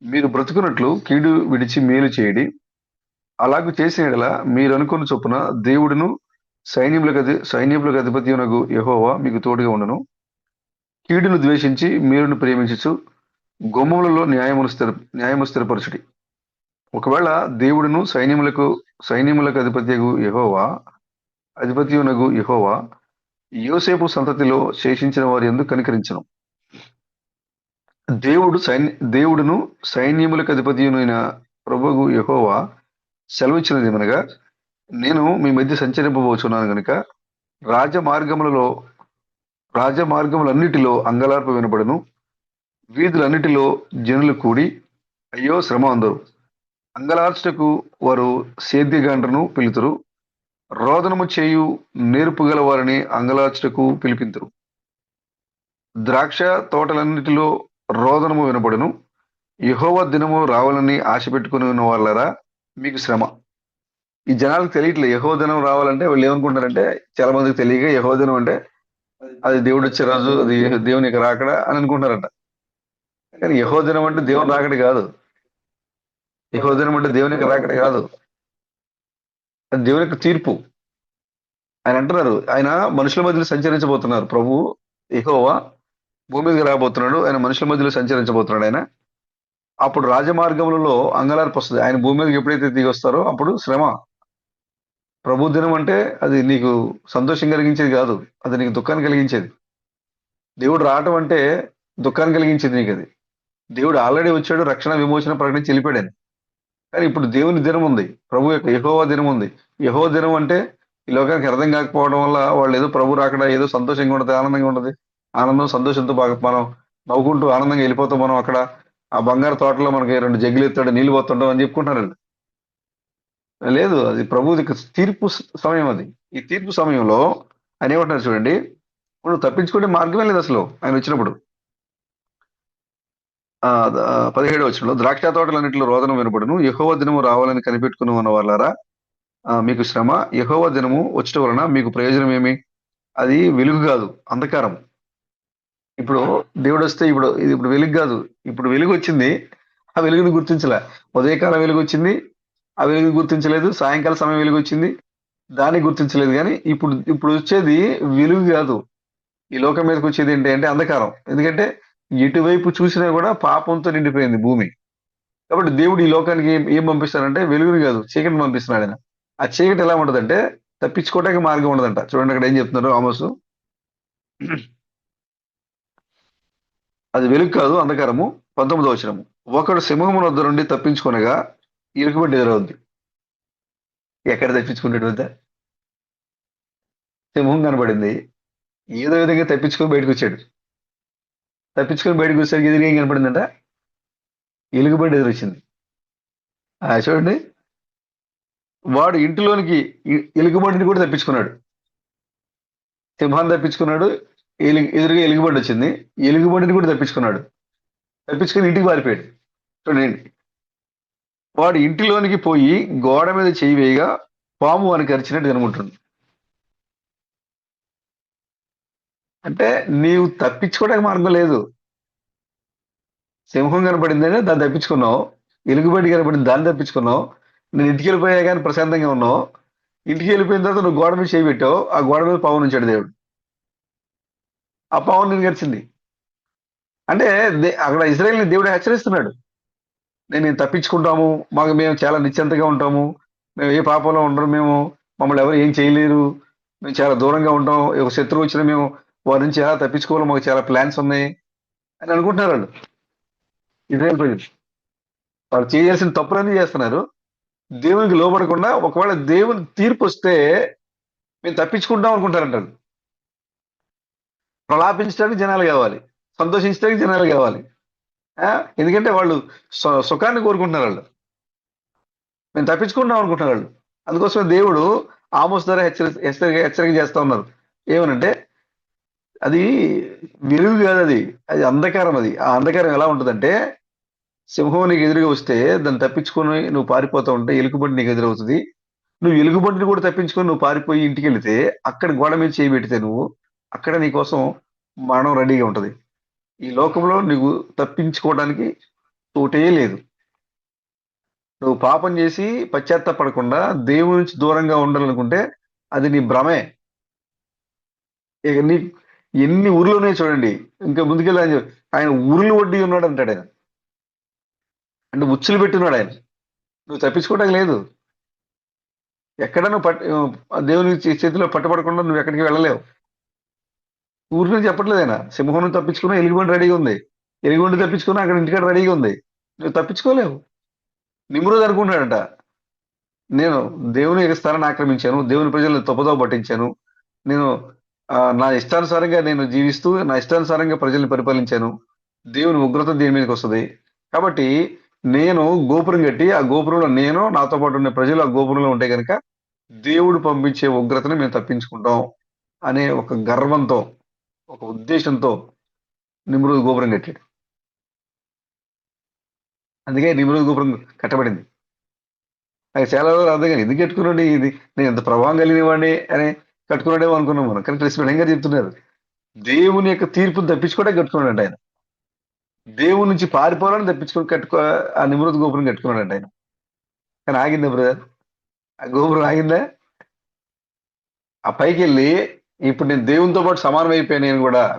మీరు బ్రతుకున్నట్లు కీడు విడిచి మేలు చేయడి, అలాగూ చేసిన యెడల మీరు అనుకున్న చొప్పున దేవుడును సైన్యములకు అధిపతి యెహోవా మీకు తోడుగా ఉండను. కీడును ద్వేషించి మీరును ప్రేమించుచు గుమ్మములలో న్యాయము స్థిరపరచుడి. ఒకవేళ దేవుడును సైన్యములకు అధిపతి యెహోవా యోసేపు సంతతిలో శేషించిన వారి యందు కనికరించును. దేవుడును సైన్యములకు అధిపతియునైన ప్రభువు యెహోవా సెలవిచ్చినదేమనగా, నేను మీ మధ్య సంచరింపబోచున్నాను గనుక రాజమార్గములన్నిటిలో అంగలార్పు వినబడును. వీధులన్నిటిలో జనులు కూడి అయ్యో శ్రమ అందరు. అంగలార్చుటకు వారు సేద్యగాండ్రను పిలుతురు. రోదనము చేయు నేర్పు గల వారిని అంగలార్చుటకు పిలిపింతురు. ద్రాక్ష తోటలన్నిటిలో రోదనము వినబడును. యెహోవా దినము రావాలని ఆశ పెట్టుకుని ఉన్న వాళ్ళరా మీకు శ్రమ. ఈ జనాలకు తెలియట్లేదు యెహోవా దినం రావాలంటే. వాళ్ళు ఏమనుకుంటారంటే, చాలా మందికి తెలియక యెహోవా దినం అంటే అది దేవుడు వచ్చే రోజు, అది దేవుని యొక్క రాకడ అని అనుకుంటారంట. కానీ యెహోవా దినం అంటే దేవుని రాకడ కాదు. యెహోవా దినం అంటే దేవుని యొక్క రాకడ కాదు, అది దేవుని యొక్క తీర్పు. ఆయన అంటున్నారు, ఆయన మనుషుల మధ్యలో సంచరించబోతున్నారు. ప్రభు యెహోవా భూమి మీదకి రాబోతున్నాడు. ఆయన మనుషుల మధ్యలో సంచరించబోతున్నాడు. ఆయన అప్పుడు రాజమార్గములలో అంగలార్పు వస్తుంది. ఆయన భూమి మీదకి ఎప్పుడైతే దిగి వస్తారో అప్పుడు శ్రమ. ప్రభు దినం అంటే అది నీకు సంతోషం కలిగించేది కాదు, అది నీకు దుఃఖాన్ని కలిగించేది. దేవుడు రావటం అంటే దుఃఖాన్ని కలిగించేది నీకు. అది దేవుడు ఆల్రెడీ వచ్చాడు, రక్షణ విమోచన ప్రకటించి వెళ్ళిపోయాడు. కానీ ఇప్పుడు దేవుని దినం ఉంది, ప్రభు యొక్క యెహోవా దినం ఉంది. యెహోవా దినం అంటే ఈ లోకానికి అర్థం కాకపోవడం వల్ల వాళ్ళు ఏదో ప్రభు రాకడా ఏదో సంతోషంగా ఉంటుంది, ఆనందంగా ఉంటుంది. ఆనందం సంతోషంతో బాగా మనం నవ్వుకుంటూ ఆనందంగా వెళ్ళిపోతాం. మనం అక్కడ ఆ బంగారు తోటలో మనకి 2 జగ్గులు ఎత్తాడు, నీళ్లు పోతుంటాం అని చెప్పుకుంటున్నారండి. లేదు, అది ప్రభు తీర్పు సమయం. అది ఈ తీర్పు సమయంలో ఆయన ఏమంటున్నారు చూడండి, ఇప్పుడు తప్పించుకునే మార్గమే లేదు అసలు ఆయన వచ్చినప్పుడు. 17వ వచనంలో, ద్రాక్ష తోటలన్నింటిలో రోదనం వినబడును. యెహోవా దినము రావాలని కనిపెట్టుకుని ఉన్న వాళ్ళారా మీకు శ్రమ యెహోవా దినము వచ్చుట వలన మీకు ప్రయోజనం ఏమి? అది వెలుగు కాదు, అంధకారం. ఇప్పుడు దేవుడొస్తే ఇప్పుడు వెలుగు గాదు. ఇప్పుడు వెలుగొచ్చింది. ఆ వెలుగుని గుర్తించలా. ఉదయకాలం వెలుగొచ్చింది. ఆ వెలుగుని గుర్తించలేదు. సాయంకాల సమయం వెలుగొచ్చింది. దాన్ని గుర్తించలేదు గానీ, ఇప్పుడొచ్చేది వెలుగు గాదు. ఈ లోకం మీదకొచ్చేది ఏంటి అంటే అంధకారం. ఎందుకంటే, ఎటువైపు చూసినా గూడా పాపంతో నిండిపోయింది భూమి. కాబట్టి దేవుడు ఈ లోకానికి ఏం ఏం పంపిస్తాడంటే వెలుగుని గాదు, చీకటిని పంపిస్తున్నాడాయన. ఆ చీకటి ఎలా ఉంటదంటే, తప్పించుకోవటానికి మార్గం ఉండదంట. చూడండి అక్కడ ఏం చెప్తున్నారు ఆమోసు. అది వెలుగు కాదు, అంధకారము. 19వ వచనము. ఒకడు సింహము వద్ద నుండి తప్పించుకొనగా ఎలుకబంటి ఎదురవుద్ది. ఎక్కడ తప్పించుకుంటాడు వద్ద? సింహం కనబడింది. ఏదో విధంగా తప్పించుకొని బయటకొచ్చాడు. తప్పించుకొని బయటకొచ్చేసరికి ఎదురుగా ఏం కనపడిందంట? ఎలుగుబంటి ఎదురొచ్చింది. చూడండి. వాడు ఇంటిలోనికి ఎలుగుబంటిని కూడా తప్పించుకున్నాడు. సింహాన్ని తప్పించుకున్నాడు. ఎదురుగా ఎలుగుబంటి వచ్చింది. ఎలుగుబంటిని కూడా తప్పించుకున్నాడు. తప్పించుకొని ఇంటికి పారిపోయాడు. చూడండి. వాడు ఇంటిలోనికి పోయి గోడ మీద చెయ్యి వేయగా పాము వానికి కరిచినట్టు కనుకుంటుంది. అంటే నీవు తప్పించుకోవడానికి మార్గం లేదు. సింహం కనపడిందని దాన్ని తప్పించుకున్నావు. ఎలుగుబంటి కనపడింది దాన్ని తప్పించుకున్నావు. నేను ఇంటికి వెళ్ళిపోయా కానీ ప్రశాంతంగా ఉన్నావు. ఇంటికి వెళ్ళిపోయిన తర్వాత నువ్వు గోడ మీద చేయి పెట్టావు. ఆ గోడ మీద పాము ఉంచాడు దేవుడు. ఆ పాము నేను గడిచింది. అంటే అక్కడ ఇజ్రాయెల్ని దేవుడు హెచ్చరిస్తున్నాడు. నేను తప్పించుకుంటాము. మేము చాలా నిశ్చింతగా ఉంటాము. మేము ఏ పాపంలో ఉండరు మేము. మమ్మల్ని ఎవరు ఏం చేయలేరు. మేము చాలా దూరంగా ఉంటాం. ఒక శత్రువు వచ్చినా మేము వారి నుంచి ఎలా తప్పించుకోవాలో మాకు చాలా ప్లాన్స్ ఉన్నాయి అని అనుకుంటున్నారు వాళ్ళు. ఇజ్రాయెల్ ప్రజలు. వాళ్ళు చేయాల్సిన తప్పులన్నీ చేస్తున్నారు. దేవునికి లోబడకుండా ఒకవేళ దేవుని తీర్పు వస్తే మేము తప్పించుకుంటాం అనుకుంటారంట వాళ్ళు. ప్రలాపించడానికి జనాలు కావాలి. సంతోషించడానికి జనాలు కావాలి. ఆ? ఎందుకంటే వాళ్ళు సుఖాన్ని కోరుకుంటున్నారు వాళ్ళు. మేము తప్పించుకుంటాం అనుకుంటున్నారు వాళ్ళు. అందుకోసమే దేవుడు ఆమోస్ ద్వారా హెచ్చరిక చేస్తా ఉన్నారు. ఏమనంటే అది వెలుగు కాదు అది. అది అంధకారం అది. ఆ అంధకారం ఎలా ఉంటదంటే సింహం నీకు ఎదురుగా వస్తే దాన్ని తప్పించుకొని నువ్వు పారిపోతా ఉంటే ఎలుకబంటి నీకు ఎదురవుతుంది. నువ్వు ఎలుగుబంటిని కూడా తప్పించుకొని నువ్వు పారిపోయి ఇంటికి వెళితే అక్కడ గోడ మీద చేయి పెడితే నువ్వు అక్కడ నీ కోసం మరణం రెడీగా ఉంటది. ఈ లోకంలో నువ్వు తప్పించుకోవడానికి చోటే లేదు. నువ్వు పాపం చేసి పశ్చాత్తాపడకుండా దేవుని నుంచి దూరంగా ఉండాలనుకుంటే అది నీ భ్రమే. ఇక నీ ఎన్ని ఊర్లు ఉన్నాయి చూడండి. ఇంకా ముందుకెళ్ళి ఆయన ఉరులు వడ్డీ ఉన్నాడు అంటాడు ఆయన. అంటే ఉచ్చులు పెట్టున్నాడు ఆయన. నువ్వు తప్పించుకోవడానికి లేదు. ఎక్కడ నువ్వు దేవుని చేతిలో పట్టుబడకుండా నువ్వు ఎక్కడికి వెళ్ళలేవు. ఊరి నుంచి చెప్పట్లేదు ఆయన. సింహం నుంచి తప్పించుకున్నా ఎలుగుబంటి రెడీగా ఉంది. ఎలుగుబంటి తప్పించుకున్నా అక్కడ ఇంటికాడ రెడీగా ఉంది. నువ్వు తప్పించుకోలేవు. నిమ్రోద్ అనుకుంటాడంట. నేను దేవుని యొక్క స్థలాన్ని ఆక్రమించాను. దేవుని ప్రజలను తప్పుదోవ పట్టించాను. నేను నా ఇష్టానుసారంగా నేను జీవిస్తూ, నా ఇష్టానుసారంగా ప్రజల్ని పరిపాలించాను. దేవుని ఉగ్రత దీని మీదకి వస్తది. కాబట్టి నేను గోపురం కట్టి, ఆ గోపురంలో నేను, నాతో పాటు ఉన్న ప్రజలు ఆ గోపురంలో ఉంటే గనక, దేవుడు పంపించే ఉగ్రతని మేము తప్పించుకుంటాం అనే ఒక గర్వంతో, ఒక ఉద్దేశంతో నిమ్రోద్ గోపురం కట్టాడు. అందుకే నిమ్రోద్ గోపురం కట్టబడింది. నాకు చాలా రోజులు అర్థం కాదు. ఎందుకు కట్టుకున్నాడు ఇది? నేను ఎంత ప్రభావం కలిగిన వాడిని అని కట్టుకున్నాడేమో అనుకున్నాం మనం. కానీ స్పష్టంగా చెప్తున్నారు. దేవుని యొక్క తీర్పుని తప్పించుకోవడానికి కట్టుకున్నాడంట ఆయన. దేవుని నుంచి పారిపోవాలని తప్పించుకొని ఆ నిమ్రోద్ గోపురం కట్టుకున్నాడంట ఆయన. కానీ ఆగిందా బ్రదర్? ఆ గోపురం ఆగిందా? ఆ పైకెళ్ళి ఇప్పుడు నేను దేవునితో పాటు సమానం అయిపోయాను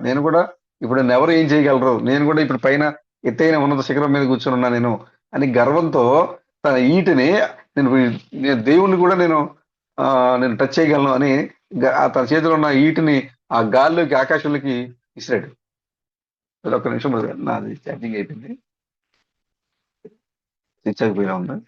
నేను కూడా ఇప్పుడు నన్ను ఎవరు ఏం చేయగలరు? నేను కూడా ఇప్పుడు పైన ఎత్తైన ఉన్నత శిఖరం మీద కూర్చొని ఉన్నా నేను అని గర్వంతో తన ఈటిని నేను నేను దేవుణ్ణి కూడా నేను టచ్ చేయగలను అని తన చేతిలో ఉన్న ఈటిని ఆ గాల్లోకి ఆకాశంలోకి విసిరాడు. ఒక్క నిమిషం brother. నాది ఛార్జింగ్ అయిపోయింది. స్విచ్ అయిపోయినా ఉంది.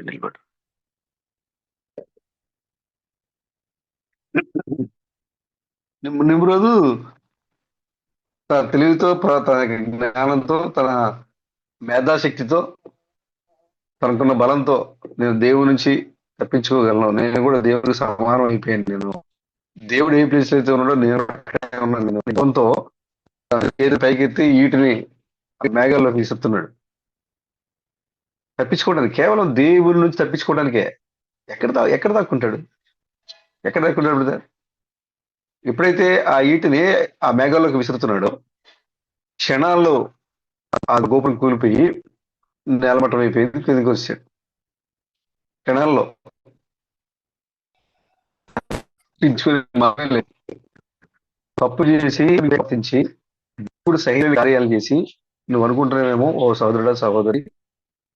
నిలబడు. నిమ్రోదు తన తెలివితో తన జ్ఞానంతో తన మేధాశక్తితో తనకున్న బలంతో నేను దేవుడి నుంచి తప్పించుకోగలను, నేను కూడా దేవుడికి సమానం అయిపోయాను, నేను దేవుడు ఏ ప్లేస్ అయితే ఉన్నాడో నేను అక్కడే ఉన్నాను, నేను నిజంతో ఏది పైకెత్తి వీటిని మేఘాల్లో విసురుతున్నాడు తప్పించుకోవడానికి, కేవలం దేవుడి నుంచి తప్పించుకోవడానికే. ఎక్కడ దాక్కుంటాడు, ఎక్కడ దాక్కుంటాడు బ్రదర్? ఎప్పుడైతే ఆ ఈటిని ఆ మేఘాల్లోకి విసురుతున్నాడో క్షణాల్లో ఆ గోపురం కూలిపోయి నేలమట్టం అయిపోయింది, కిందికి వచ్చాడు క్షణాల్లో. తప్పించుకునే మార్గం లేదు. తప్పు చేసి ప్రవర్తించి ఇప్పుడు సైన్య కార్యాలు చేసి నువ్వు అనుకుంటున్నావేమో, ఓ సహోదరుడా సహోదరి,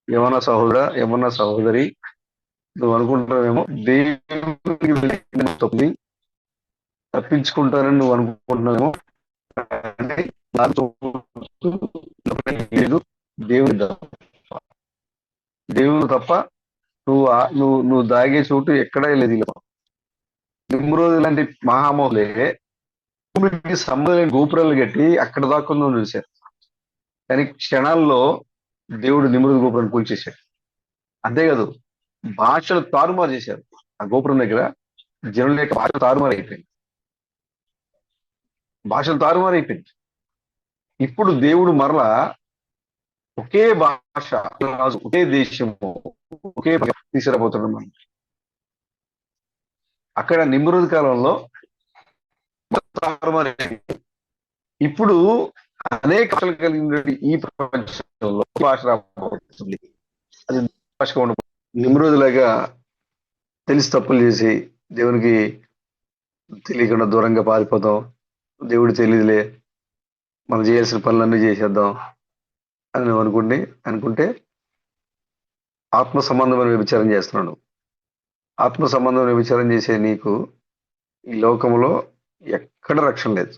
ఏమన్నా సహోదరా ఏమన్నా సహోదరి, నువ్వు అనుకుంటున్నావేమో దేవుడికి తప్పింది తప్పించుకుంటానని నువ్వు అనుకుంటున్నావేమో, కానీ దాంతో లేదు, దేవుడు దేవుడు తప్ప నువ్వు దాగే చోటు ఎక్కడా లేదు. నిమ్రోజు లాంటి మహామోలే భూమికి సంబంధం గోపురాలు కట్టి అక్కడ దాక్కుందో చూశారు, కానీ క్షణాల్లో దేవుడు నిమ్రోజు గోపురాన్ని కూల్చేశాడు. అంతేకాదు, భాషలు తారుమారు చేశారు. ఆ గోపురం దగ్గర జనుల యొక్క భాష తారుమారు అయిపోయింది, భాషలు తారుమారు అయిపోయింది. ఇప్పుడు దేవుడు మరలా ఒకే భాష, ఒకే దేశము, ఒకే తీసుకురాబోతున్నాం మనం. అక్కడ నిమ్రోజు కాలంలో తారుమారు అయిపోయింది. ఇప్పుడు అనేక భాషలు కలిగిన ఈ ప్రపంచంలో భాష రాబోతుంది. అది భాషగా ఉండదు. నిమ్రోజులాగా తెలిసి తప్పులు చేసి దేవునికి తెలియకుండా దూరంగా పారిపోతాం, దేవుడు తెలియదులే మనం చేయాల్సిన పనులన్నీ చేసేద్దాం అని నువ్వు అనుకుంటే ఆత్మ సంబంధమైన వ్యభిచారం చేస్తున్నాడు. ఆత్మ సంబంధమైన వ్యభిచారం చేసే నీకు ఈ లోకంలో ఎక్కడ రక్షణ లేదు,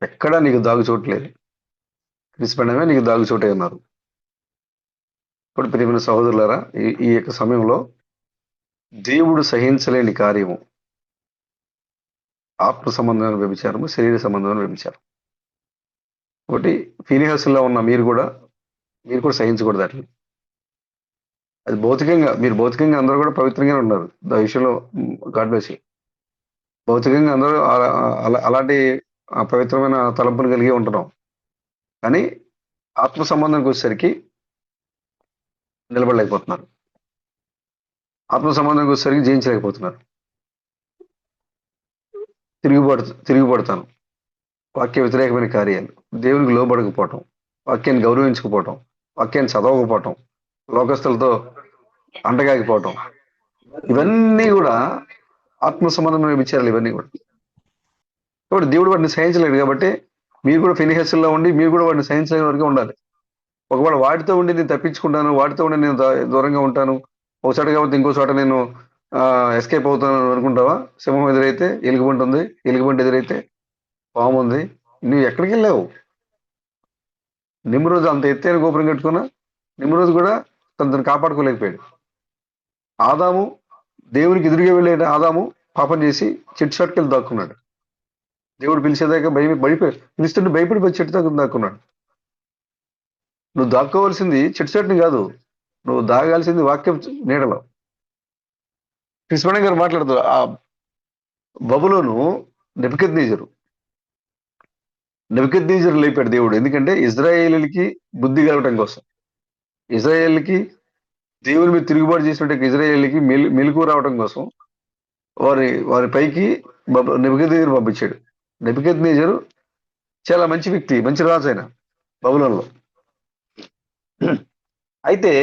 ఎక్కడా నీకు దాగుచోటు లేదు. క్రిస్పడమే నీకు దాగుచోటే ఉన్నారు. ఇప్పుడు ప్రియమైన సహోదరులారా, ఈ యొక్క సమయంలో దేవుడు సహించలేని కార్యము ఆత్మ సంబంధమైన వ్యభిచారము, శరీర సంబంధమైన వ్యభిచారం. ఒకటి ఫీనిహాసుల్లో ఉన్న మీరు కూడా సహించకూడదు అట్లా. అది మీరు భౌతికంగా అందరూ కూడా పవిత్రంగానే ఉన్నారు. ద విషయంలో గాడ్ బ్లెస్ యు. భౌతికంగా అందరూ అలాంటి పవిత్రమైన తలంపులు కలిగి ఉంటున్నాం, కానీ ఆత్మ సంబంధానికి వచ్చేసరికి నిలబడలేకపోతున్నారు, ఆత్మ సంబంధానికి వచ్చేసరికి జయించలేకపోతున్నారు. తిరుగుబడతాను, వాక్య వ్యతిరేకమైన కార్యాలు, దేవునికి లోబడకపోవటం, వాక్యాన్ని గౌరవించకపోవటం, వాక్యాన్ని చదవకపోవటం, లోకస్తులతో అంటగాగిపోవటం, ఇవన్నీ కూడా ఆత్మ సంబంధమైన విచారాలు. ఇవన్నీ కూడా కాబట్టి దేవుడు వాటిని సహించలేడు. కాబట్టి మీరు కూడా ఫినిహెస్లో ఉండి మీరు కూడా వాటిని సహించలేని వరకు ఉండాలి. ఒకవేళ వాటితో ఉండి నేను తప్పించుకుంటాను, వాటితో ఉండి నేను దూరంగా ఉంటాను, ఒక చోట కాబట్టి ఇంకో చోట నేను ఎస్కేప్ అవుతాను అనుకుంటావా? సింహం ఎదురైతే ఎలుగుబంటి ఉంది, ఎలుగుబంటి ఎదురైతే పాము ఉంది, నువ్వు ఎక్కడికి వెళ్ళావు? నిమ్రోజు అంత ఎత్తైన గోపురం కట్టుకున్నా నిమ్రోజు కూడా తను కాపాడుకోలేకపోయాడు. ఆదాము దేవునికి ఎదురుగా వెళ్ళే ఆదాము పాపం చేసి చెట్టు షాట్కెళ్ళి దాక్కున్నాడు. దేవుడు పిలిచేదాకా పిలుస్తుంటే భయపడి చెట్టు దాకా దాక్కున్నాడు. నువ్వు దాక్కోవలసింది చెట్టు చెట్టుని కాదు, నువ్వు దాగాల్సింది వాక్యం నీడలో. కృష్ణ గారు మాట్లాడుతూ ఆ బబులోను నెబుకద్నెజరు లేపాడు దేవుడు. ఎందుకంటే ఇజ్రాయేలీలకి బుద్ధి కలగటం కోసం, ఇజ్రాయేల్కి దేవుని మీద తిరుగుబాటు చేసినట్టు ఇజ్రాయేల్కి మెలుకు రావడం కోసం వారి పైకి నెబుకద్నెజరు పంపించాడు. నెబుకద్నెజరు చాలా మంచి వ్యక్తి, మంచి రాజు ఆయన బబులోనులో. అయితే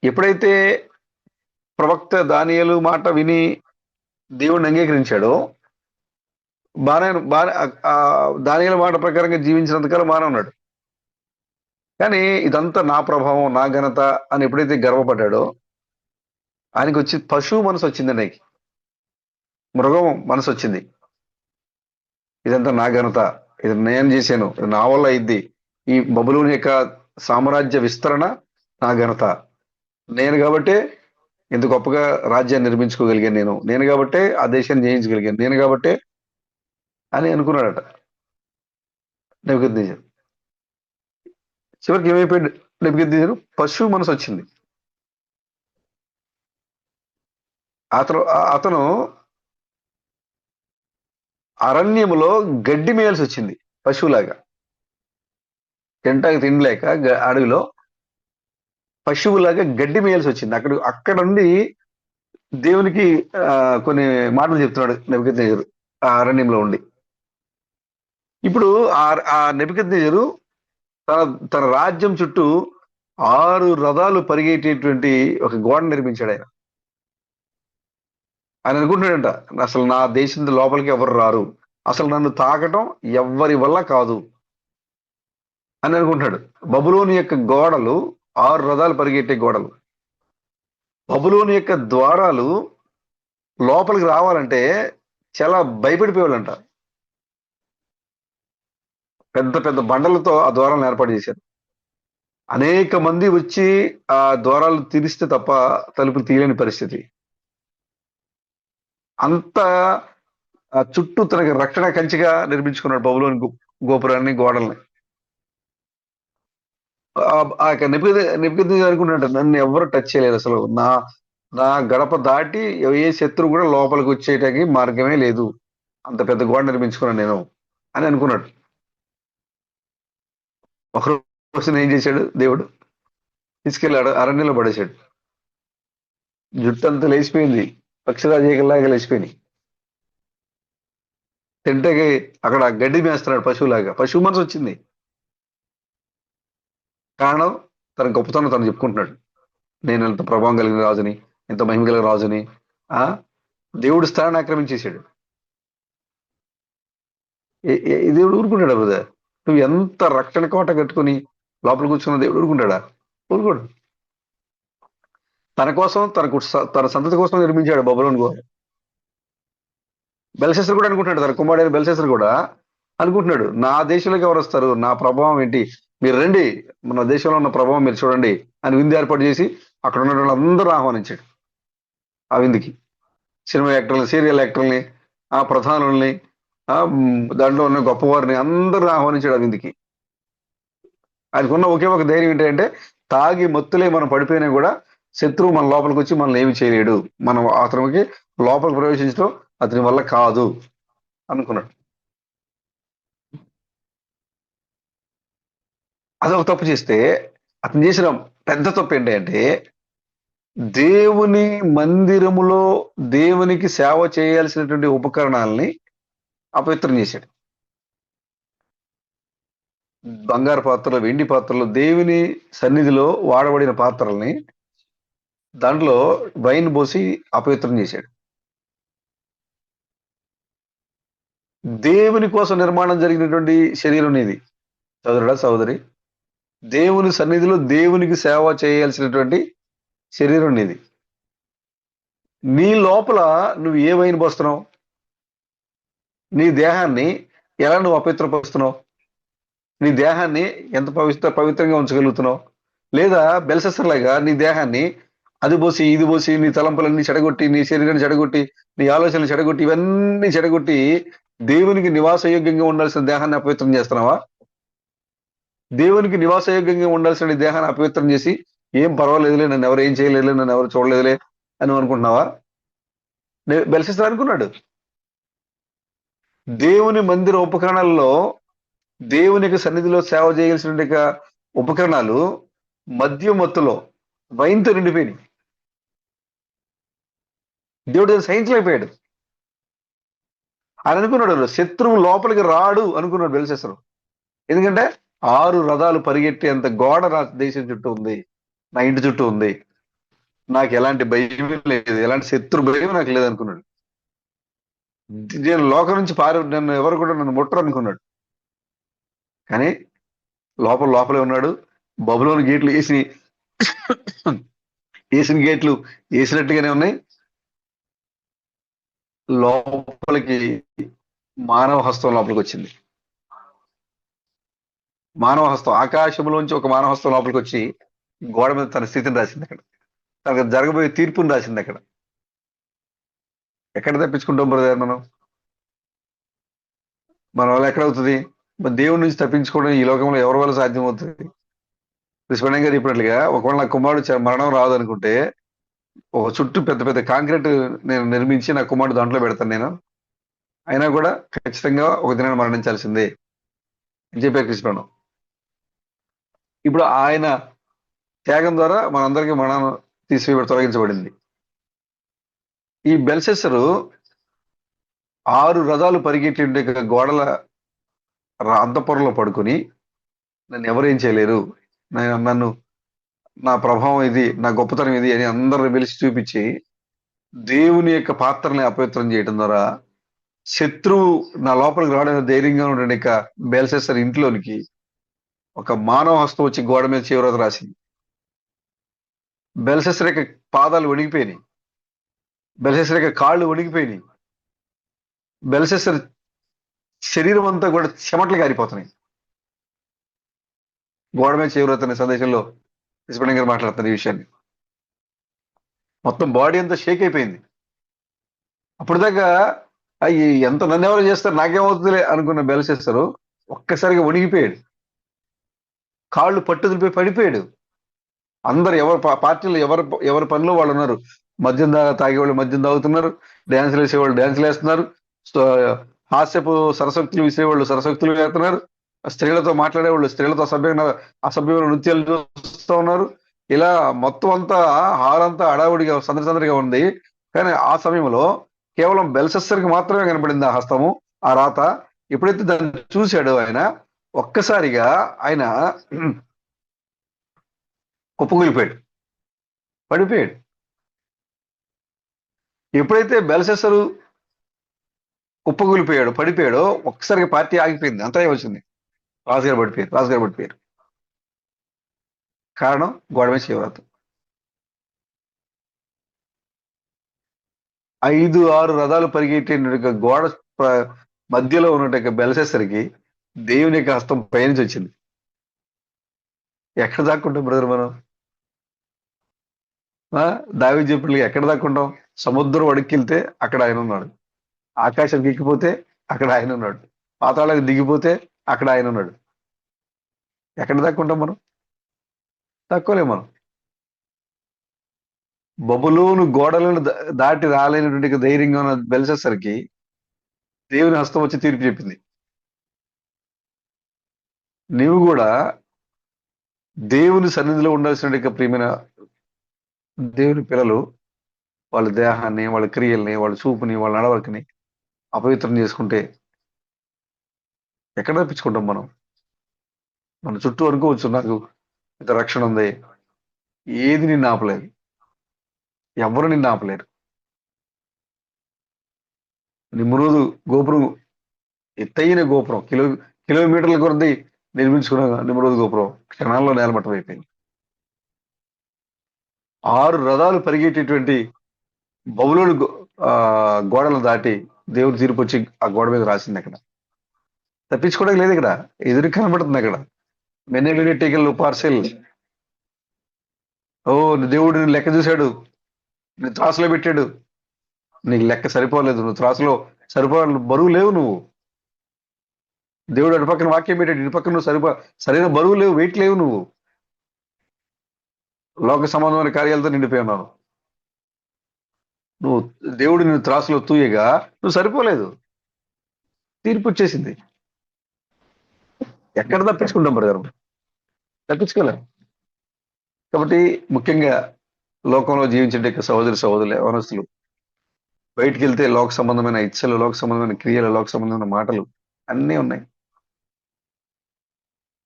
ఎప్పుడైతే ప్రవక్త దానియేలు మాట విని దేవుడిని అంగీకరించాడో, దానియేలు మాట ప్రకారంగా జీవించినంతకాలం బాగానే ఉన్నాడు. కానీ ఇదంతా నా ప్రభావం, నా ఘనత అని ఎప్పుడైతే గర్వపడ్డాడో ఆయనకి వచ్చి పశువు మనసు వచ్చింది, ఆయనకి మృగం మనసు వచ్చింది. ఇదంతా నా ఘనత, ఇది నేను చేశాను, ఇది నా వల్ల అయింది, ఈ బబులోని యొక్క సామ్రాజ్య విస్తరణ నా ఘనత, నేను కాబట్టే ఇంత గొప్పగా రాజ్యాన్ని నిర్మించుకోగలిగాను నేను. నేను కాబట్టే ఆ దేశాన్ని జయించగలిగాను. నేను కాబట్టే అని అనుకున్నాడట నెబుకద్నెజరు. చివరికి ఏమైపోయాడు నెబుకద్నెజరు? పశువు మనసు వచ్చింది. అతను అరణ్యములో గడ్డి మేయాల్సి వచ్చింది పశువులాగా. తింటానికి తిండి లేక అడవిలో పశువులాగా గడ్డి మేయాల్సి వచ్చింది. అక్కడ నుండి దేవునికి కొన్ని మాటలు చెప్తున్నాడు నెబుకద్నెజరు ఆ అరణ్యంలో ఉండి. ఇప్పుడు ఆ ఆ నెబుకద్నెజరు తన తన రాజ్యం చుట్టూ 6 రథాలు పరిగెట్టేటువంటి ఒక గోడ నిర్మించాడు ఆయన. ఆయన అనుకుంటున్నాడంట, అసలు నా దేశం లోపలికి ఎవరు రారు, అసలు నన్ను తాకటం ఎవ్వరి వల్ల కాదు అని అనుకుంటున్నాడు. బబులోని యొక్క గోడలు 6 రథాలు పరిగెట్టే గోడలు. బబులోని యొక్క ద్వారాలు లోపలికి రావాలంటే చాలా భయపడిపోయేవాళ్ళంట. పెద్ద పెద్ద బండలతో ఆ ద్వారాలను ఏర్పాటు చేశారు. అనేక మంది వచ్చి ఆ ద్వారాలు తెరిస్తే తప్ప తలుపులు తీయలేని పరిస్థితి. అంత చుట్టూ తనకి రక్షణ కంచిగా నిర్మించుకున్నాడు బబులోని గోపురాన్ని, గోడల్ని. నెబుకద్నెజరు అనుకున్నాడు, నన్ను ఎవరు టచ్ చేయలేదు అసలు. నా నా గడప దాటి ఏ శత్రువు కూడా లోపలికి వచ్చేయటానికి మార్గమే లేదు. అంత పెద్ద గోడ నిర్మించుకున్నాను నేను అని అనుకున్నాడు. ఒక రోజున ఏం చేశాడు దేవుడు? తీసుకెళ్ళాడు, అరణ్యంలో పడేశాడు. జుట్టంతా లేచిపోయింది, పక్షిరాజేకల్లాగా లేచిపోయింది. తింటకి అక్కడ గడ్డి మేస్తున్నాడు పశువులాగా. పశువు మనసు వచ్చింది. కారణం, తన గొప్పతనం తను చెప్పుకుంటున్నాడు. నేను ఇంత ప్రభావం కలిగిన రాజుని, ఇంత మహిమ కలిగిన రాజుని. ఆ దేవుడు స్థానాన్ని ఆక్రమించేశాడు. దేవుడు ఊరుకుంటాడా బ్రదర్? నువ్వు ఎంత రక్షణ కోట కట్టుకుని లోపల కూర్చున్న దేవుడు ఊరుకుంటాడా? ఊరుకోడు. తన కోసం, తన సంతతి కోసం నిర్మించాడు బబులోను గోడ. బెల్షస్సర్ కూడా అనుకుంటున్నాడు, తన కుమారుడైన బెల్షస్సర్ కూడా అనుకుంటున్నాడు, నా దేశంలోకి ఎవరు వస్తారు, నా ప్రభావం ఏంటి, మీరు రండి, మన దేశంలో ఉన్న ప్రభావం మీరు చూడండి అని విందు ఏర్పాటు చేసి అక్కడ ఉన్న వాళ్ళందరూ ఆహ్వానించాడు ఆ విందుకి. సినిమా యాక్టర్లని, సీరియల్ యాక్టర్ని, ఆ ప్రధానుల్ని, దాంట్లో ఉన్న గొప్పవారిని అందరూ ఆహ్వానించాడు ఆ విందుకి. ఆయనకున్న ఒకే ఒక ధైర్యం ఏంటంటే, తాగి మత్తులే మనం పడిపోయినా కూడా శత్రువు మన లోపలికి వచ్చి మనల్ని ఏమి చేయలేడు, మనం అతనికి లోపలికి ప్రవేశించడం అతని వల్ల కాదు అనుకున్నాడు. అదొక తప్పు చేస్తే అతను చేసిన పెద్ద తప్పు ఏంటంటే, దేవుని మందిరములో దేవునికి సేవ చేయాల్సినటువంటి ఉపకరణాలని అపవిత్రం చేశాడు. బంగారు పాత్రలు, వెండి పాత్రలు, దేవుని సన్నిధిలో వాడబడిన పాత్రల్ని దాంట్లో వైన్ పోసి అపవిత్రం చేశాడు. దేవుని కోసం నిర్మాణం జరిగినటువంటి శరీరం ఇది సోదరుడా, సోదరి. దేవుని సన్నిధిలో దేవునికి సేవ చేయాల్సినటువంటి శరీరం ఇది. నీ లోపల నువ్వు ఏ వైన్ పోస్తున్నావు? నీ దేహాన్ని ఎలా నువ్వు అపవిత్రపరుస్తున్నావు? నీ దేహాన్ని ఎంత పవిత్రంగా ఉంచగలుగుతున్నావు? లేదా బెల్షస్సర్ లాగా నీ దేహాన్ని అది పోసి ఇది పోసి నీ తలంపులన్నీ చెడగొట్టి, నీ శరీరాన్ని చెడగొట్టి, నీ ఆలోచనలు చెడగొట్టి, ఇవన్నీ చెడగొట్టి దేవునికి నివాసయోగ్యంగా ఉండాల్సిన దేహాన్ని అపవిత్రం చేస్తున్నావా? దేవునికి నివాసయోగ్యంగా ఉండాల్సిన దేహాన్ని అపవిత్రం చేసి, ఏం పర్వాలేదులే, నన్ను ఎవరు ఏం చేయలేదులే, నన్ను ఎవరు చూడలేదులే అని అనుకుంటున్నావా? బెల్షస్సర్ అనుకున్నాడు. దేవుని మందిర ఉపకరణాలలో, దేవునికి సన్నిధిలో సేవ చేయాల్సిన ఉపకరణాలు మద్యం మత్తులో వైన్తో నిండిపోయినాయి. దేవుడు సహించలేకపోయాడు. ఆయన అనుకున్నాడు, శత్రువు లోపలికి రాడు అనుకున్నాడు బెల్షస్సరు. ఎందుకంటే 6 రథాలు పరిగెట్టేంత గోడ నా దేశం చుట్టూ ఉంది, నా ఇంటి చుట్టూ ఉంది, నాకు ఎలాంటి భయం లేదు, ఎలాంటి శత్రు భయం నాకు లేదనుకున్నాడు. నేను లోకం నుంచి నన్ను ఎవరు కూడా నన్ను ముట్టరు అనుకున్నాడు. కానీ లోపలే ఉన్నాడు. బబులోని గేట్లు వేసిన గేట్లు వేసినట్టుగానే ఉన్నాయి. లోపలికి మానవ హస్తం లోపలికి వచ్చింది. మానవ హస్తం, ఆకాశంలోంచి ఒక మానవ హస్తం లోపలికి వచ్చి గోడ మీద తన స్థితిని రాసింది అక్కడ. తనకు జరగబోయే తీర్పుని రాసింది అక్కడ. ఎక్కడ తప్పించుకుంటాం బ్రదర్ మనం? మన వల్ల ఎక్కడవుతుంది? మరి దేవుడి నుంచి తప్పించుకోవడం ఈ లోకంలో ఎవరి వల్ల సాధ్యమవుతుంది? కృష్ణ గారు చెప్పినట్లుగా ఒకవేళ నా కుమారుడు మరణం రాదనుకుంటే ఒక చుట్టూ పెద్ద పెద్ద కాంక్రీట్ నేను నిర్మించి నా కుమారుడు దాంట్లో పెడతాను నేను. అయినా కూడా ఖచ్చితంగా ఒక దినాన్ని మరణించాల్సిందే అని చెప్పే కృష్ణ. ఇప్పుడు ఆయన త్యాగం ద్వారా మనందరికీ మరణం తొలగించబడింది. ఈ బెల్సెసరు 6 రథాలు పరిగెట్టిండే గోడల అంతఃపురంలో పడుకొని నన్ను ఎవరేం చేయలేరు, నన్ను నా ప్రభావం ఇది, నా గొప్పతనం ఇది అని అందరిని పిలిచి చూపించి దేవుని యొక్క పాత్రని అపవిత్రం చేయడం ద్వారా శత్రువు నా లోపలికి రావడానికి ధైర్యంగా ఉండే ఇక బెల్సెసర్ ఇంట్లోనికి ఒక మానవ హస్తం వచ్చి గోడ మీద చివరత రాసింది. బెల్సెసర్ యొక్క పాదాలు వణిగిపోయినాయి, బెల్సెసర్ యొక్క కాళ్ళు వణిగిపోయినాయి, బెల్సెసర్ శరీరం అంతా కూడా చెమటలు గారిపోతున్నాయి. గోడ మీద చివరత అనే సందేశంలో కృష్ణ గారు మాట్లాడుతున్న ఈ విషయాన్ని. మొత్తం బాడీ అంతా షేక్ అయిపోయింది. అప్పుడు దాకా అయ్యి ఎంత నన్నెవరు చేస్తారు నాకేమవుతుందిలే అనుకున్న బెల్సెసరు ఒక్కసారిగా వణిగిపోయాడు, కాళ్ళు పట్టుదలిపోయి పడిపోయాడు. అందరు ఎవరు పార్టీలు ఎవరి పనిలో వాళ్ళు ఉన్నారు. మద్యం తాగేవాళ్ళు మద్యం తాగుతున్నారు, డ్యాన్సులు వేసేవాళ్ళు డ్యాన్సులు వేస్తున్నారు, హాస్యపు సరసక్తులు విసేవాళ్ళు సరసక్తులు వేస్తున్నారు, స్త్రీలతో మాట్లాడేవాళ్ళు స్త్రీలతో అసభ్యమైన నృత్యాలు చూస్తూ ఉన్నారు. ఇలా మొత్తం అంతా హారంతా అడావుడిగా సందడిగా ఉంది. కానీ ఆ సమయంలో కేవలం బెల్సెసర్కి మాత్రమే కనపడింది ఆ హస్తము, ఆ రాత. ఎప్పుడైతే దాన్ని చూశాడో ఆయన ఒక్కసారిగా ఆయన కుప్పకూలిపోయాడు, పడిపోయాడు. ఎప్పుడైతే బెల్సెసరు కుప్పకూలిపోయాడు పడిపోయాడో ఒక్కసారిగా పార్టీ ఆగిపోయింది, అంతరే వచ్చింది. రాజుగారు పడిపోయారు. కారణం గోడ మీద శివరాత్రి. 5-6 రథాలు పరిగెట్టే గోడ మధ్యలో ఉన్నట్టు బెల్సెసర్కి దేవుని యొక్క హస్తం పైనుంచి వచ్చింది. ఎక్కడ దాక్కుంటాం బ్రదర్ మనం? దావీదు చెప్పినట్లుగా ఎక్కడ దాక్కుంటాం? సముద్రం అడుక్కెళ్తే అక్కడ ఆయన ఉన్నాడు, ఆకాశానికి ఎక్కిపోతే అక్కడ ఆయన ఉన్నాడు, పాతాళానికి దిగిపోతే అక్కడ ఆయన ఉన్నాడు. ఎక్కడ దాక్కుంటాం మనం? తక్కువలే మనం. బబులోను గోడలను దాటి రాలేనటువంటి ధైర్యంగా ఉన్న బెల్సెసర్కి దేవుని హస్తం వచ్చి తీర్పు చెప్పింది. నీవు కూడా దేవుని సన్నిధిలో ఉండాల్సిన ప్రియమైన దేవుని పిల్లలు వాళ్ళ దేహాన్ని, వాళ్ళ క్రియల్ని, వాళ్ళ చూపుని, వాళ్ళ నడవడికని అపవిత్రం చేసుకుంటే ఎక్కడ తప్పించుకుంటాం మనం? మన చుట్టూ అనుకోవచ్చు నాకు ఇంత రక్షణ ఉంది, ఏది నిన్ను ఆపలేదు, ఎవరు నిన్ను ఆపలేరు. నిమ్రోదు గోపురం ఎత్తైన గోపురం, కిలోమీటర్ల కొద్ది నిర్మించుకున్న నిమ్రోదు గోపురం క్షణాల్లో నేలమట్టం అయిపోయింది. 6 రథాలు పరిగెట్టేటువంటి బబులోను గోడలు దాటి దేవుడు తీర్పు వచ్చి ఆ గోడ మీద రాసింది. అక్కడ తప్పించుకోవడానికి లేదు, ఇక్కడ ఎదురు కనబడుతుంది. అక్కడ మెన్నెలు పార్సెల్. ఓ దేవుడు నేను లెక్క చూశాడు, నేను త్రాసులో పెట్టాడు, నీకు లెక్క సరిపోలేదు, నువ్వు త్రాసులో బరువు లేవు. నువ్వు దేవుడు అటు పక్కన వాక్యం పెట్టాడు, ఇటు పక్కన నువ్వు సరైన బరువు లేవు, వెయిట్ లేవు. నువ్వు లోక సంబంధమైన కార్యాలతో నిండిపోయి ఉన్నావు. నువ్వు దేవుడు నిన్ను త్రాసులో తూయగా నువ్వు సరిపోలేదు, తీర్పు వచ్చేసింది. ఎక్కడ తప్పించుకుంటాం బ్రదర్? తప్పించుకోలేం. కాబట్టి ముఖ్యంగా లోకంలో జీవించే సహోదరులు యవనస్తులు బయటికి వెళ్తే లోక సంబంధమైన ఇచ్చలు, లోక సంబంధమైన క్రియలు, లోక సంబంధమైన మాటలు అన్నీ ఉన్నాయి.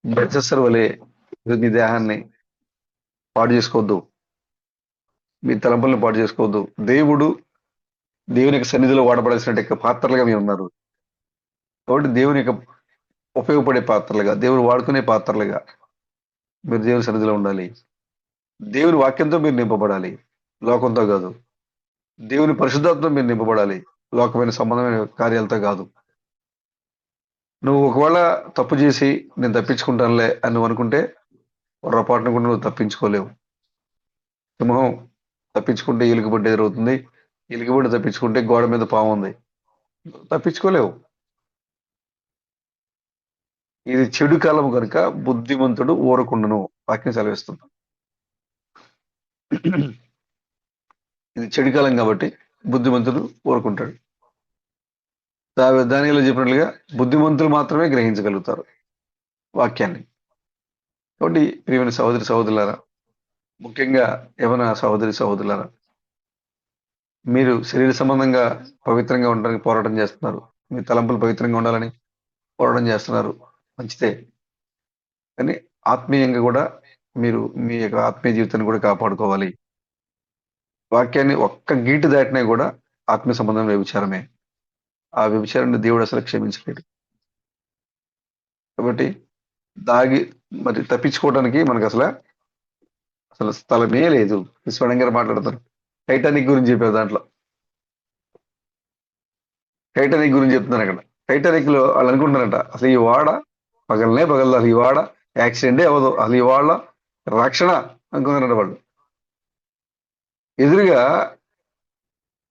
బెల్సెసర్ వలె మీ దేహాన్ని పాడు చేసుకోవద్దు, మీ తలంపులను పాడు చేసుకోవద్దు. దేవుని యొక్క సన్నిధిలో వాడబడాల్సిన పాత్రలుగా మీరు ఉన్నారు. కాబట్టి దేవుని యొక్క ఉపయోగపడే పాత్రలుగా, దేవుడు వాడుకునే పాత్రలుగా మీరు దేవుని సన్నిధిలో ఉండాలి. దేవుని వాక్యంతో మీరు నింపబడాలి, లోకంతో కాదు. దేవుని పరిశుద్ధాత్మతో మీరు నింపబడాలి, లోకమైన సంబంధమైన కార్యాలతో కాదు. నువ్వు ఒకవేళ తప్పు చేసి నేను తప్పించుకుంటానులే అని నువ్వు అనుకుంటే పొరపాటును కూడా నువ్వు తప్పించుకోలేవు. సింహం తప్పించుకుంటే ఎలుగుబంటి ఎదురవుతుంది. ఎలుగుబంటి తప్పించుకుంటే గోడ మీద పాము ఉంది. తప్పించుకోలేవు. ఇది చెడు కాలం కనుక బుద్ధిమంతుడు ఊరకుండును. వాక్యం సెలవిస్తుంది. ఇది చెడు కాలం కాబట్టి బుద్ధిమంతుడు ఊరుకుంటాడు. దానిలో చెప్పినట్లుగా బుద్ధిమంతులు మాత్రమే గ్రహించగలుగుతారు వాక్యాన్ని. కాబట్టి ప్రియమైన సహోదరి సహోదరులారా, ముఖ్యంగా యవన సహోదరి సహోదరులారా, మీరు శరీర సంబంధంగా పవిత్రంగా ఉండడానికి పోరాటం చేస్తున్నారు. మీ తలంపులు పవిత్రంగా ఉండాలని పోరాటం చేస్తున్నారు. మంచిదే. కానీ ఆత్మీయంగా కూడా మీరు మీ యొక్క ఆత్మీయ జీవితాన్ని కూడా కాపాడుకోవాలి. వాక్యాన్ని ఒక్క గీటు దాటినా కూడా ఆత్మీయ సంబంధం వ్యభిచారమే. ఆ వ్యభిచారాన్ని దేవుడు అసలు క్షమించలేడు. కాబట్టి దాగి మరి తప్పించుకోవడానికి మనకు అసలు స్థలమే లేదు. విశ్వనాథ్ గారు మాట్లాడతారు టైటానిక్ గురించి చెప్పారు. దాంట్లో టైటానిక్ గురించి చెప్తున్నారు. అక్కడ టైటానిక్ లో వాళ్ళు అనుకుంటున్నారంట, అసలు ఈ వాడ పగలనే పగలదు, అసలు ఈ వాడ యాక్సిడెంటే అవ్వదు, అసలు ఈ వాడ రక్షణ అనుకున్నారంట వాళ్ళు. ఎదురుగా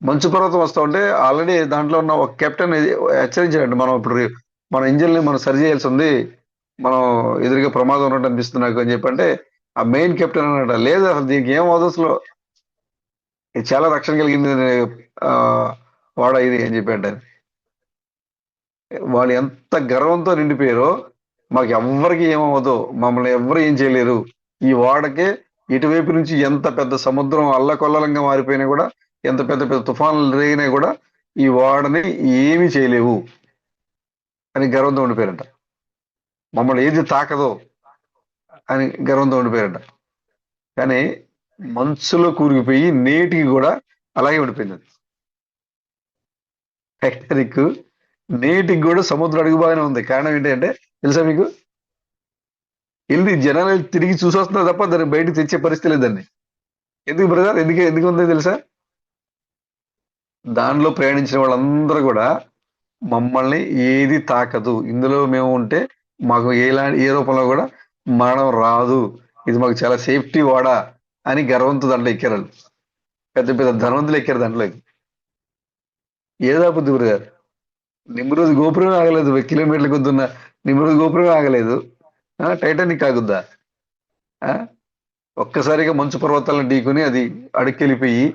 మంచు పర్వతం వస్తా ఉంటే ఆల్రెడీ దాంట్లో ఉన్న ఒక కెప్టెన్ హెచ్చరించాడంట, మనం ఇప్పుడు మన ఇంజిన్ ని మనం సరి చేయాల్సి ఉంది, మనం ఎదురుగా ప్రమాదం ఉన్నట్టు అనిపిస్తుంది నాకు అని చెప్పంటే, ఆ మెయిన్ కెప్టెన్ అన్నట, లేదు అసలు దీనికి ఏం అవదు, అసలు ఇది చాలా రక్షణ కలిగింది ఆ వాడ ఇది అని చెప్పాడు. వాళ్ళు ఎంత గర్వంతో నిండిపోయారో, మాకు ఎవ్వరికి ఏమవ్వదు, మమ్మల్ని ఎవ్వరు ఏం చేయలేరు, ఈ వాడకే ఇటువైపు నుంచి ఎంత పెద్ద సముద్రం అల్లకొల్లలంగా మారిపోయినా కూడా, ఎంత పెద్ద పెద్ద తుఫాన్లు రేగినా కూడా ఈ వాడని ఏమీ చేయలేవు అని గర్వంతో ఉండిపోయారంట. మమ్మల్ని ఏది తాకదో అని గర్వంతో ఉండిపోయారంట. కానీ మంచులో కూరుకుపోయి నేటికి కూడా అలాగే ఉండిపోయింది అది. టైటానిక్ నేటికి కూడా సముద్రం అడుగు బాగానే ఉంది. కారణం ఏంటంటే తెలుసా మీకు? వెళ్ళి జనాలు తిరిగి చూసొస్తున్నారు తప్ప దాన్ని బయటకు తెచ్చే పరిస్థితి లేదు దాన్ని. ఎందుకు బ్రదర్? ఎందుకు ఉందో తెలుసా? దానిలో ప్రయాణించిన వాళ్ళందరూ కూడా మమ్మల్ని ఏది తాకదు, ఇందులో మేము ఉంటే మాకు ఏ రూపంలో కూడా మరణం రాదు, ఇది మాకు చాలా సేఫ్టీ వాడా అని గర్వంతో దాంట్లో ఎక్కారు వాళ్ళు. పెద్ద పెద్ద ధనవంతులు ఎక్కారు దాంట్లోకి. ఏదా బుద్ధి బ్రదర్? నిమ్రోజ్ గోపురం ఆగలేదు, కిలోమీటర్ల కొద్దున్న నిమ్రోజ్ గోపురం ఆగలేదు, టైటానిక్ ఆగుద్దా? ఆ? ఒక్కసారిగా మంచు పర్వతాలను ఢీకొని అది అడుక్కెళ్ళిపోయి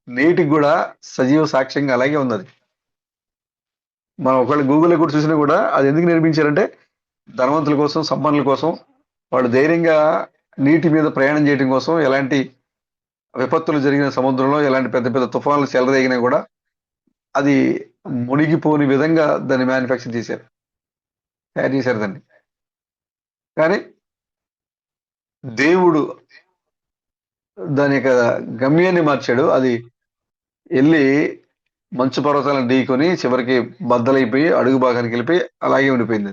నేటికి కూడా సజీవ సాక్ష్యంగా అలాగే ఉంది అది. మనం ఒకవేళ గూగుల్లో కూడా చూసినా కూడా అది ఎందుకు నిర్మించారంటే ధనవంతుల కోసం, సంపన్నుల కోసం, వాళ్ళు ధైర్యంగా నీటి మీద ప్రయాణం చేయడం కోసం, ఎలాంటి విపత్తులు జరిగిన సముద్రంలో ఎలాంటి పెద్ద పెద్ద తుఫాన్లు చెలరేగినా కూడా అది మునిగిపోని విధంగా దాన్ని మ్యానుఫ్యాక్చర్ చేశారు, తయారు చేశారు దాన్ని. కానీ దేవుడు దాని యొక్క గమ్యాన్ని మార్చాడు. అది వెళ్ళి మంచు పర్వతాలను ఢీకొని చివరికి బద్దలైపోయి అడుగు భాగానికి వెళ్ళిపోయి అలాగే ఉండిపోయింది.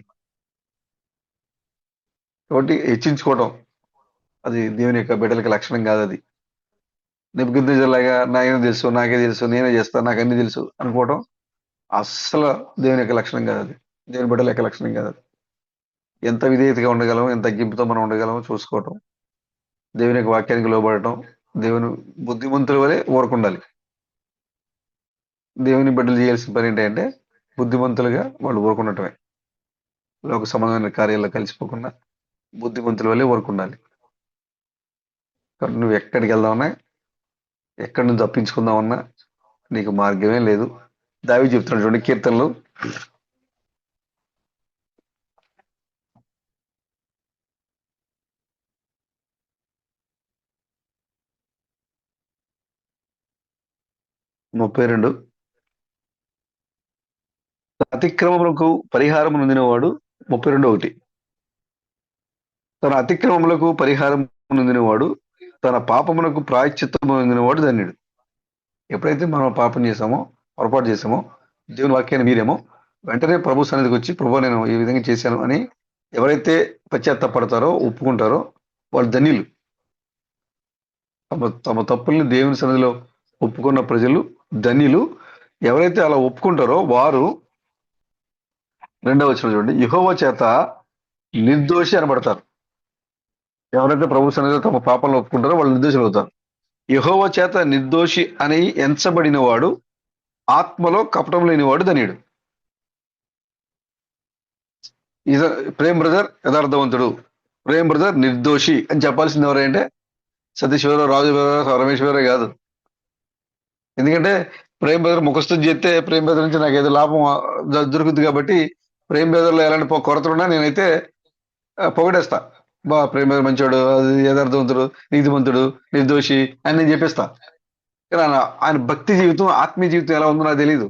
కాబట్టి హెచ్చించుకోవడం అది దేవుని యొక్క బిడ్డలకి లక్షణం కాదు. అది నెబుకద్నెజరులాగా నాకేం తెలుసు, నాకే తెలుసు, నేనే చేస్తాను, నాకు అన్ని తెలుసు అనుకోవడం అస్సలు దేవుని యొక్క లక్షణం కాదు. అది దేవుని బిడ్డల యొక్క లక్షణం కాదు. అది ఎంత విధేయతగా ఉండగలం, ఎంత తగ్గింపుతో మనం ఉండగలమో చూసుకోవటం, దేవుని యొక్క వాక్యానికి లోబడటం, దేవుని బుద్ధిమంతుల వలె ఊరకుండాలి. దేవుని బిడ్డలు చేయాల్సిన పని ఏంటంటే బుద్ధిమంతులుగా వాళ్ళు ఊరుకుండటమే. లోక సంబంధమైన కార్యాల్లో కలిసిపోకుండా బుద్ధిమంతుల వల్లే ఊరుకుండాలి. కాబట్టి నువ్వు ఎక్కడికి వెళ్దామన్నా, ఎక్కడి నుంచి తప్పించుకుందామన్నా నీకు మార్గమే లేదు. దావీదు చెప్తున్నాడు చూడండి కీర్తనలు 32, అతిక్రమములకు పరిహారం నొందినవాడు. 32:1, తన అతిక్రమములకు పరిహారం నొందినవాడు, తన పాపమునకు ప్రాయశ్చిత్తము నొందినవాడు ధన్యుడు. ఎప్పుడైతే మనం పాపం చేసామో, పొరపాటు చేసామో, దేవుని వాక్యాన్ని మీరేమో వెంటనే ప్రభు సన్నిధికి వచ్చి, ప్రభు నేను ఈ విధంగా చేశాను అని ఎవరైతే పశ్చాత్తాపడతారో, ఒప్పుకుంటారో వాళ్ళు ధన్యులు. తమ తప్పుల్ని దేవుని సన్నిధిలో ఒప్పుకున్న ప్రజలు ధన్యులు. ఎవరైతే అలా ఒప్పుకుంటారో వారు, 2వ వచనం చూడండి, యెహోవా చేత నిర్దోషి అనబడతారు. ఎవరైతే ప్రభు సన్నిధిలో తమ పాపాలను ఒప్పుకుంటారో వాళ్ళు నిర్దోషులు అవుతారు. యెహోవా చేత నిర్దోషి అని ఎంచబడిన వాడు ఆత్మలో కపటం లేనివాడు ధన్యుడు. ఇద ప్రేమ్ బ్రదర్ యథార్థవంతుడు, ప్రేమ్ బ్రదర్ నిర్దోషి అని చెప్పాల్సింది ఎవరంటే సతీశ్వరరావు, రాజు రమేశ్వరరావు కాదు. ఎందుకంటే ప్రేమ్ బ్రదర్ ముఖస్థుతి చేస్తే ప్రేమ్ బ్రదర్ నుంచి నాకు ఏదో లాభం దొరుకుతుంది కాబట్టి ప్రేమ్ బ్రదర్ లో ఎలాంటి కొరతలున్నా నేనైతే పొగిడేస్తా. ప్రేమ్ బ్రదర్ మంచోడు, అది యథార్థవంతుడు, నీతిమంతుడు, నిర్దోషి అని నేను చెప్పేస్తా. కానీ ఆయన భక్తి జీవితం, ఆత్మీయ జీవితం ఎలా ఉందో నాకు తెలియదు.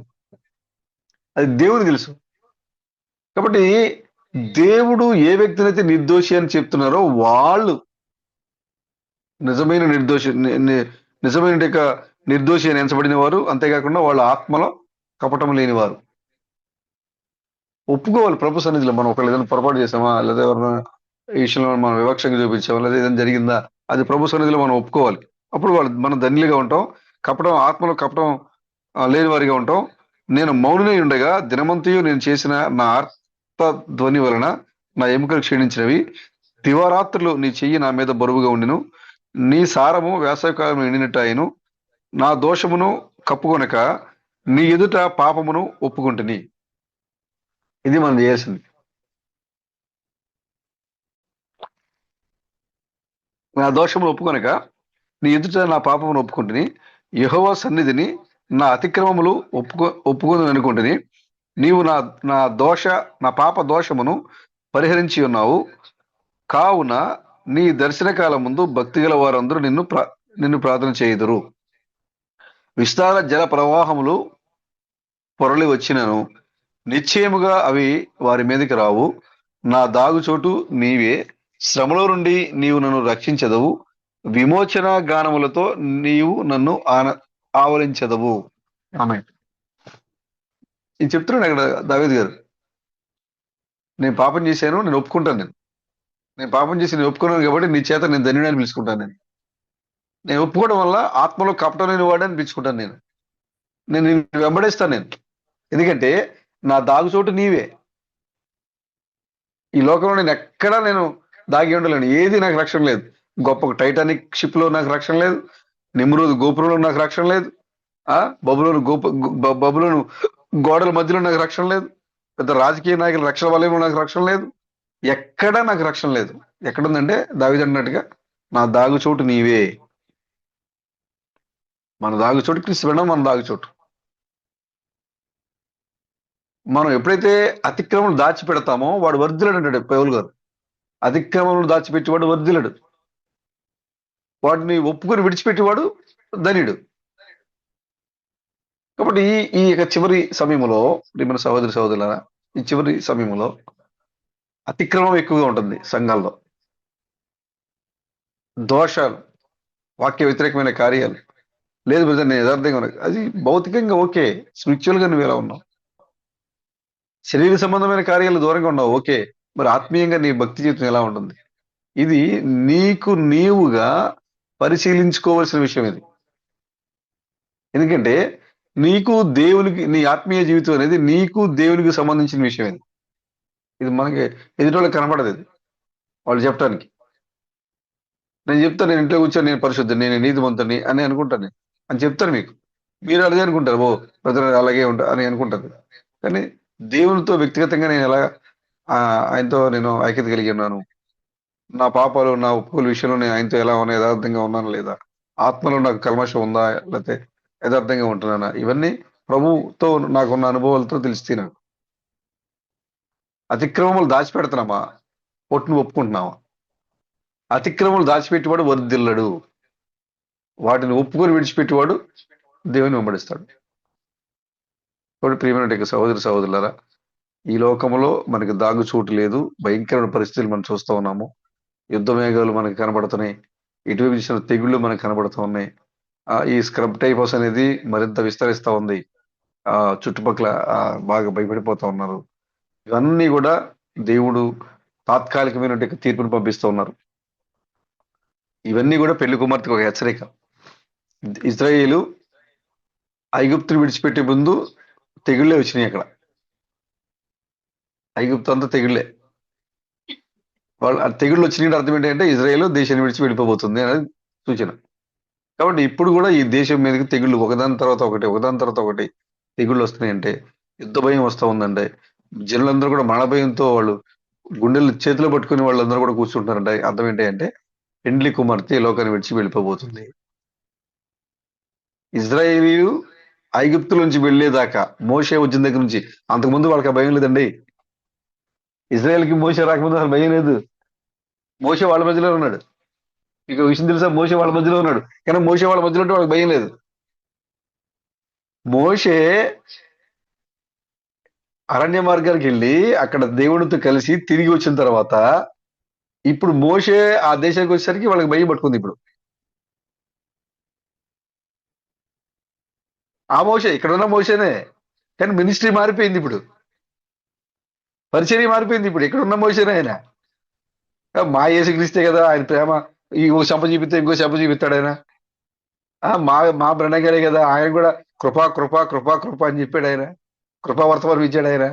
అది దేవుడికి తెలుసు. కాబట్టి దేవుడు ఏ వ్యక్తినైతే నిర్దోషి అని చెప్తున్నారో వాళ్ళు నిజమైన నిర్దోషి, నిజమైన నిర్దోషి అని ఎంచబడిన వారు. అంతేకాకుండా వాళ్ళ ఆత్మలో కపటం లేనివారు. ఒప్పుకోవాలి ప్రభు సన్నిధిలో. మనం ఒకళ్ళు ఏదైనా పొరపాటు చేసామా, లేదా ఎవరైనా ఈ విషయంలో మనం వివక్షంగా చూపించామా, లేదా ఏదైనా జరిగిందా, అది ప్రభు సన్నిధిలో మనం ఒప్పుకోవాలి. అప్పుడు మనం ధన్యులుగా ఉంటాం. ఆత్మలో కపటం లేని వారిగా ఉంటాం. నేను మౌనునై ఉండగా దినమంతయు నేను చేసిన నా ఆర్త ధ్వని వలన నా ఎముకలు క్షీణించినవి. దివారాత్రులు నీ చెయ్యి నా మీద బరువుగా ఉండిను. నీ సారము వేసవికాలం ఎండినట్టాయను. నా దోషమును కప్పుకొనక నీ ఎదుట పాపమును ఒప్పుకుంటుని. ఇది మనం చేయాల్సింది. నా దోషమును ఒప్పుకొనక నీ ఎదుట నా పాపమును ఒప్పుకుంటుని. యెహోవా సన్నిధిని నా అతిక్రమములు ఒప్పుకొని అనుకుంటుని. నీవు నా నా పాప దోషమును పరిహరించి ఉన్నావు. కావున నీ దర్శన కాలం ముందు భక్తి గల వారందరూ నిన్ను ప్రార్థన చేయుదురు. విస్తార జల ప్రవాహములు పొరలి వచ్చినను నిశ్చయముగా అవి వారి మీదకి రావు. నా దాగుచోటు నీవే. శ్రమలో నుండి నీవు నన్ను రక్షించదవు. విమోచన గానములతో నీవు నన్ను ఆవరించదవు. ఆమె ఇది చెప్తున్నాడు అక్కడ దావీదు గారు. నేను పాపం చేశాను, నేను ఒప్పుకుంటాను. నేను పాపం చేసి నేను ఒప్పుకున్నాను కాబట్టి నీ చేత నేను ధన్యుడని పిలుచుకుంటాను. నేను ఒప్పుకోవడం వల్ల ఆత్మలో కపటం లేని వాడని పిలుచుకుంటాను. నేను వెంబడిస్తాను. ఎందుకంటే నా దాగుచోటు నీవే. ఈ లోకంలో నేను ఎక్కడా దాగి ఉండలేను. ఏది నాకు రక్షణ లేదు. గొప్ప టైటానిక్ షిప్ లో నాకు రక్షణ లేదు. నిమ్రోజు గోపురంలో నాకు రక్షణ లేదు. బబులోను గోడల మధ్యలో నాకు రక్షణ లేదు. పెద్ద రాజకీయ నాయకుల రక్షణ వలయంలో నాకు రక్షణ లేదు. ఎక్కడా నాకు రక్షణ లేదు. ఎక్కడుందంటే దావీదు అన్నట్టుగా నా దాగుచోటు నీవే. మన దాగుచోటు క్రీస్తు మన దాగుచోటు. మనం ఎప్పుడైతే అతిక్రమం దాచిపెడతామో వాడు వర్ధిలడు అంటాడు పౌలు గారు. అతిక్రమం దాచిపెట్టేవాడు వర్ధిలడు. వాటిని ఒప్పుకొని విడిచిపెట్టేవాడు ధన్యుడు. కాబట్టి ఈ చివరి సమయంలో మన సహోదరులారా, ఈ చివరి సమయంలో అతిక్రమం ఎక్కువగా ఉంటుంది సంఘాల్లో. దోషాలు, వాక్య వ్యతిరేకమైన కార్యాలు. లేదు బ్రదర్, నేను యథార్థంగా ఉన్నా. అది భౌతికంగా ఓకే, స్పిరిచువల్ గా నువ్వు ఎలా ఉన్నావు, శరీర సంబంధమైన కార్యాలు దూరంగా ఉన్నావు ఓకే, మరి ఆత్మీయంగా నీ భక్తి జీవితం ఎలా ఉంటుంది? ఇది నీవుగా పరిశీలించుకోవాల్సిన విషయం ఇది. ఎందుకంటే నీకు దేవునికి, నీ ఆత్మీయ జీవితం అనేది నీకు దేవునికి సంబంధించిన విషయం ఇది. ఇది మనకి ఎదుటోళ్ళకి కనపడదు. ఇది వాళ్ళు చెప్పడానికి. నేను చెప్తాను, నేను ఇంట్లో కూర్చొని నేను పరిశుద్ధి, నేను నీతిమంతుని అని అనుకుంటాను అని చెప్తాను మీకు. మీరు అలాగే అనుకుంటారు, ఓ ప్రజలు అలాగే ఉంటా అని అనుకుంటారు. కానీ దేవునితో వ్యక్తిగతంగా నేను ఎలా ఆయనతో నేను ఐక్యత కలిగి ఉన్నాను, నా పాపాలు నా ఒప్పుకోల విషయంలో నేను ఆయనతో ఎలా ఉన్నా, యథార్థంగా ఉన్నాను లేదా, ఆత్మలో నాకు కల్మషం ఉందా, లేకపోతే యథార్థంగా ఉంటున్నానా, ఇవన్నీ ప్రభుతో నాకున్న అనుభవాలతో తెలిస్తే నాకు. అతిక్రమములు దాచిపెడుతున్నామా, పొట్టును ఒప్పుకుంటున్నామా? అతిక్రమములు దాచిపెట్టేవాడు వర్ధిల్లడు. వాటిని ఒప్పుకొని విడిచిపెట్టేవాడు దేవుని వెంబడిస్తాడు. కాబట్టి ప్రియమైన సహోదరులారా, ఈ లోకంలో మనకి దాగు చోటు లేదు. భయంకరమైన పరిస్థితులు మనం చూస్తూ ఉన్నాము. యుద్ధ మేఘాలు మనకి కనబడుతున్నాయి. ఇటువైపు చూసిన తెగుళ్ళు మనకు కనబడుతూ ఉన్నాయి. ఈ స్క్రబ్ టైఫస్ అనేది మరింత విస్తరిస్తూ ఉంది. చుట్టుపక్కల బాగా భయపడిపోతా ఉన్నారు. ఇవన్నీ కూడా దేవుడు తాత్కాలికమైన తీర్పును పంపిస్తూ ఉన్నారు. ఇవన్నీ కూడా పెళ్లి కుమార్తెకు ఒక హెచ్చరిక. ఇజ్రాయేలు ఐగుప్తుని విడిచిపెట్టే ముందు తెగుళ్ళే వచ్చినాయి. అక్కడ ఐగుప్తు అంతా తెగుళ్ళే. వాళ్ళు తెగుళ్ళు వచ్చినాయంటే అర్థం ఏంటంటే ఇజ్రాయేల్ దేశాన్ని విడిచి వెళ్ళిపోబోతుంది అనేది సూచన. కాబట్టి ఇప్పుడు కూడా ఈ దేశం మీదకి తెగుళ్ళు ఒకదాని తర్వాత ఒకటి ఒకదాని తర్వాత ఒకటి తెగుళ్ళు వస్తున్నాయంటే, యుద్ధ భయం వస్తా ఉందంటే, జనులందరూ కూడా మరణ భయంతో వాళ్ళు గుండెలు చేతిలో పట్టుకుని వాళ్ళందరూ కూడా కూర్చుంటున్నారంటే అర్థం ఏంటి అంటే, పెండ్లి కుమార్తె ఈ లోకాన్ని విడిచి వెళ్ళిపోబోతుంది. ఇజ్రాయేలీలు ఐగుప్తు నుంచి వెళ్ళేదాకా మోషే వచ్చిన దగ్గర నుంచి, అంతకుముందు వాళ్ళకి ఆ భయం లేదండి. ఇజ్రాయెల్కి మోషే రాకముందు అసలు భయం లేదు. మోషే వాళ్ళ మధ్యలో ఉన్నాడు. మీకు విషయం తెలుసా? మోషే వాళ్ళ మధ్యలో ఉన్నాడు. కానీ మోషే వాళ్ళ మధ్యలో ఉంటే వాళ్ళకి భయం లేదు. మోషే అరణ్య మార్గానికి వెళ్ళి అక్కడ దేవుడితో కలిసి తిరిగి వచ్చిన తర్వాత, ఇప్పుడు మోషే ఆ దేశానికి వచ్చేసరికి వాళ్ళకి భయం పట్టుకుంది ఇప్పుడు. ఆ మోషే ఇక్కడ ఉన్న మోషేనే, కానీ మినిస్ట్రీ మారిపోయింది ఇప్పుడు. పరిచర్య మారిపోయింది ఇప్పుడు. ఇక్కడ ఉన్న మోషేనే ఆయన. మా యేసుక్రీస్తే కదా ఆయన ప్రేమ. ఈ ఓ చెంప చూపిస్తే ఇంకో చెంప చూపిస్తాడు ఆయన. మా మా బ్రహ్మగారే కదా ఆయన కూడా కృపా కృప కృపా కృప అని చెప్పాడు ఆయన. కృపా వర్తమానం ఇచ్చాడు ఆయన.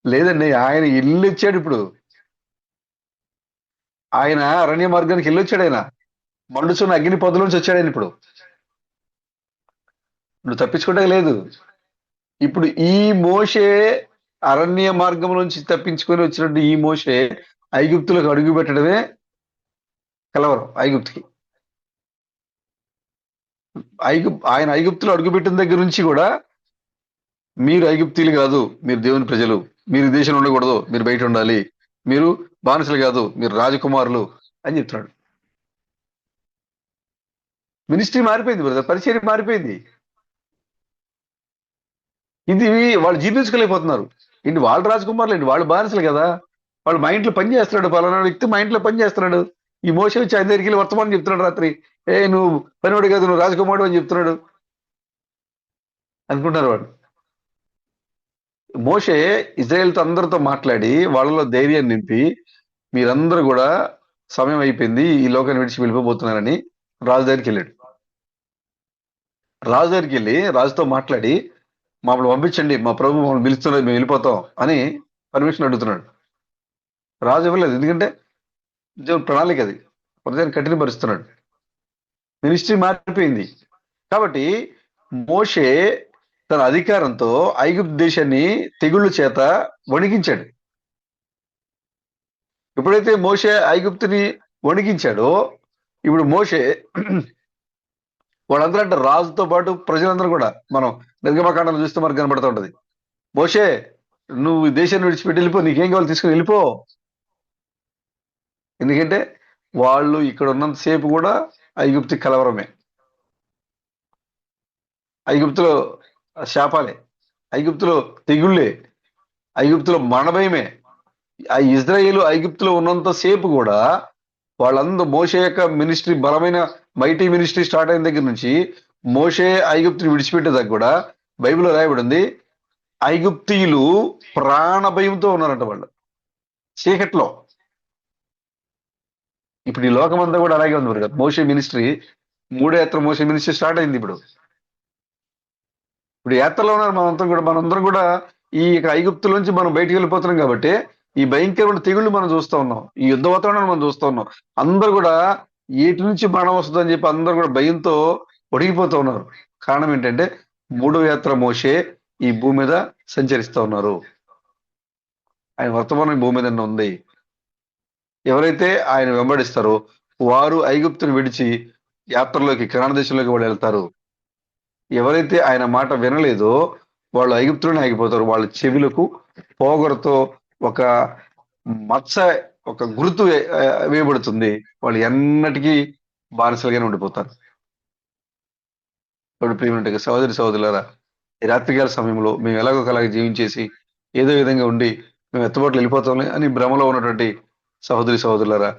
లేదండి, ఆయన ఇల్లు ఇచ్చాడు ఇప్పుడు. ఆయన అరణ్య మార్గానికి వెళ్ళొచ్చాడు ఆయన. మండుచున్న అగ్ని పొదలోంచి వచ్చాడు ఆయన ఇప్పుడు. నువ్వు తప్పించుకుంటే లేదు. ఇప్పుడు ఈ మోషే అరణ్య మార్గం నుంచి తప్పించుకొని వచ్చినట్టు ఈ మోషే ఐగుప్తులకు అడుగు పెట్టడమే కలవరం ఐగుప్తుకి. ఆయన ఐగుప్తులో అడుగుపెట్టిన దగ్గర నుంచి కూడా, మీరు ఐగుప్తీయులు కాదు, మీరు దేవుని ప్రజలు, మీరు ఈ దేశంలో ఉండకూడదు, మీరు బయట ఉండాలి, మీరు బానిసలు కాదు, మీరు రాజకుమారులు అని చెప్తున్నాడు. మినిస్ట్రీ మారిపోయింది బ్రదర్, పరిచర్య మారిపోయింది. ఇది వాళ్ళు జీర్ణించుకోలేకపోతున్నారు. ఇంటి వాళ్ళు రాజకుమారులు, ఇంటి వాళ్ళు బానిసలు కదా. వాళ్ళు మా ఇంట్లో పని చేస్తున్నాడు, పలానా వ్యక్తి మా ఇంట్లో పని చేస్తున్నాడు. ఈ మోసే వచ్చి ఆయన దగ్గరికి వెళ్ళి వర్తమానం చెప్తున్నాడు రాత్రి. నువ్వు పనివాడు కాదు, నువ్వు రాజకుమారుడు అని చెప్తున్నాడు అనుకుంటున్నారు వాళ్ళు. మోషే ఇజ్రాయెల్తో అందరితో మాట్లాడి వాళ్ళలో ధైర్యాన్ని నింపి, మీరందరూ కూడా సమయం అయిపోయింది, ఈ లోకాన్ని విడిచి వెళ్ళిపోబోతున్నారని రాజు దగ్గరికి వెళ్ళాడు. రాజు దగ్గరికి వెళ్ళి రాజుతో మాట్లాడి, మమ్మల్ని పంపించండి, మా ప్రభు మమ్మల్ని పిలుస్తున్నారు, మేము వెళ్ళిపోతాం అని పర్మిషన్ అడుగుతున్నాడు. రాజు ఇవ్వలేదు, ఎందుకంటే దేవుని ప్రణాళిక అది. ప్రజలను కఠినపరుస్తున్నాడు. మినిస్ట్రీ మారిపోయింది. కాబట్టి మోషే తన అధికారంతో ఐగుప్తు దేశాన్ని తెగుళ్ళ చేత వణికించాడు. ఎప్పుడైతే మోషే ఐగుప్తుని వణికించాడో, ఇప్పుడు మోషే వాళ్ళందరూ అంటే రాజుతో పాటు ప్రజలందరూ కూడా, మనం నిర్గమకాండంలో చూస్తే మనకు కనబడుతూ ఉంటది. మోషే, నువ్వు ఈ దేశాన్ని విడిచిపెట్టి వెళ్ళిపో, నీకేం కావాలి తీసుకుని వెళ్ళిపో. ఎందుకంటే వాళ్ళు ఇక్కడ ఉన్నంతసేపు కూడా ఐగుప్తు కలవరమే, ఐగుప్తులో శాపాలే, ఐగుప్తులో తెగుళ్ళే, ఐగుప్తులో మరణభయమే. ఆ ఇజ్రాయేలు ఐగుప్తులో ఉన్నంత సేపు కూడా వాళ్ళందరూ మోషే యొక్క మినిస్ట్రీ, బలమైన మైటీ మినిస్ట్రీ స్టార్ట్ అయిన దగ్గర నుంచి మోషే ఐగుప్తుని విడిచిపెట్టేదాకా కూడా బైబిల్లో రాయబడింది, ఐగుప్తీయులు ప్రాణ భయంతో ఉన్నారంట వాళ్ళు, చీకట్లో. ఇప్పుడు ఈ లోకమంతా కూడా అలాగే ఉంది మరి. మోషే మినిస్ట్రీ, మూడో యాత్ర మోషే మినిస్ట్రీ స్టార్ట్ అయింది ఇప్పుడు. ఇప్పుడు యాత్రలో ఉన్నారు మనందరం కూడా ఈ ఐగుప్తులోంచి మనం బయటికి వెళ్ళిపోతున్నాం కాబట్టి ఈ భయంకరమైన తెగుళ్ళు మనం చూస్తూ ఉన్నాం, ఈ యుద్ధ వాతావరణాన్ని మనం చూస్తూ ఉన్నాం. అందరూ కూడా ఏటి నుంచి మరణం వస్తుందని చెప్పి అందరూ కూడా భయంతో ఒడిగిపోతూ ఉన్నారు. కారణం ఏంటంటే మూడో యాత్ర మోషే ఈ భూమి మీద సంచరిస్తూ ఉన్నారు. ఆయన వర్తమానం ఈ భూమి మీద ఉంది. ఎవరైతే ఆయన వెంబడిస్తారో వారు ఐగుప్తుని విడిచి యాత్రలోకి, కనాన దేశంలోకి వాళ్ళు వెళ్తారు. ఎవరైతే ఆయన మాట వినలేదో వాళ్ళు ఐగుప్తులోనే ఆగిపోతారు. వాళ్ళ చెవులకు పోగొరతో ఒక మచ్చ, ఒక గుర్తు వేయబడుతుంది. వాళ్ళు ఎన్నటికీ బానిసలుగానే ఉండిపోతారు. ఇప్పుడు ప్రియమైన సహోదరి సహోదరులారా, ఈ రాత్రికాల సమయంలో మేము ఎలాగో ఒకలాగా జీవించేసి ఏదో విధంగా ఉండి మేము ఎత్తబాట్లు వెళ్ళిపోతాం అని భ్రమలో ఉన్నటువంటి సహోదరి సహోదరులారా,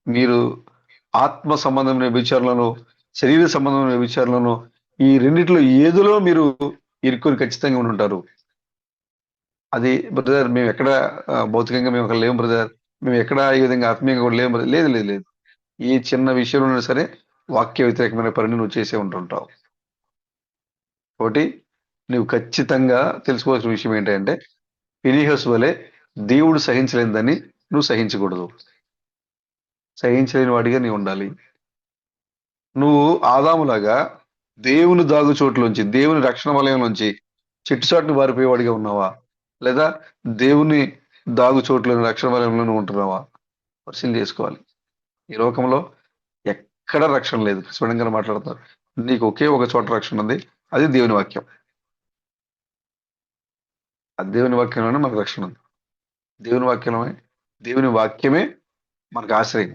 మీరు ఆత్మ సంబంధమైన విచారణలను, శరీర సంబంధమైన విచారణలను, ఈ రెండిట్లో ఏదిలో మీరు ఇరుక్కుని ఖచ్చితంగా ఉండి ఉంటారు. అది బ్రదర్, మేము ఎక్కడ భౌతికంగా మేము అక్కడ లేము బ్రదర్, మేము ఎక్కడ ఈ విధంగా ఆత్మీయంగా కూడా లేము. లేదు లేదు లేదు, ఏ చిన్న విషయంలో సరే వాక్య వ్యతిరేకమైన పనిని నువ్వు చేసే ఉంటుంటావు. ఒకటి, నువ్వు ఖచ్చితంగా తెలుసుకోవాల్సిన విషయం ఏంటంటే, ఫినీహస్ వలె దేవుడు సహించలేనిదని నువ్వు సహించకూడదు. సహించలేని వాడిగా నీవు ఉండాలి. నువ్వు ఆదాములాగా దేవుని దాగుచోట్లోంచి, దేవుని రక్షణ వలయంలోంచి చిట్టుచాటును పారిపోయేవాడిగా ఉన్నావా? లేదా దేవుని దాగుచోట్లోని రక్షణ వలయంలో నువ్వు ఉంటున్నావా? పరిశీలన చేసుకోవాలి. ఈ లోకంలో ఎక్కడ రక్షణ లేదు. స్వయంగా మాట్లాడుతున్నారు. నీకు ఒకే ఒక చోట రక్షణ ఉంది. అది దేవుని వాక్యం. ఆ దేవుని వాక్యంలోనే మనకు రక్షణ ఉంది. దేవుని వాక్యంలోనే, దేవుని వాక్యమే మనకు ఆశ్రయం.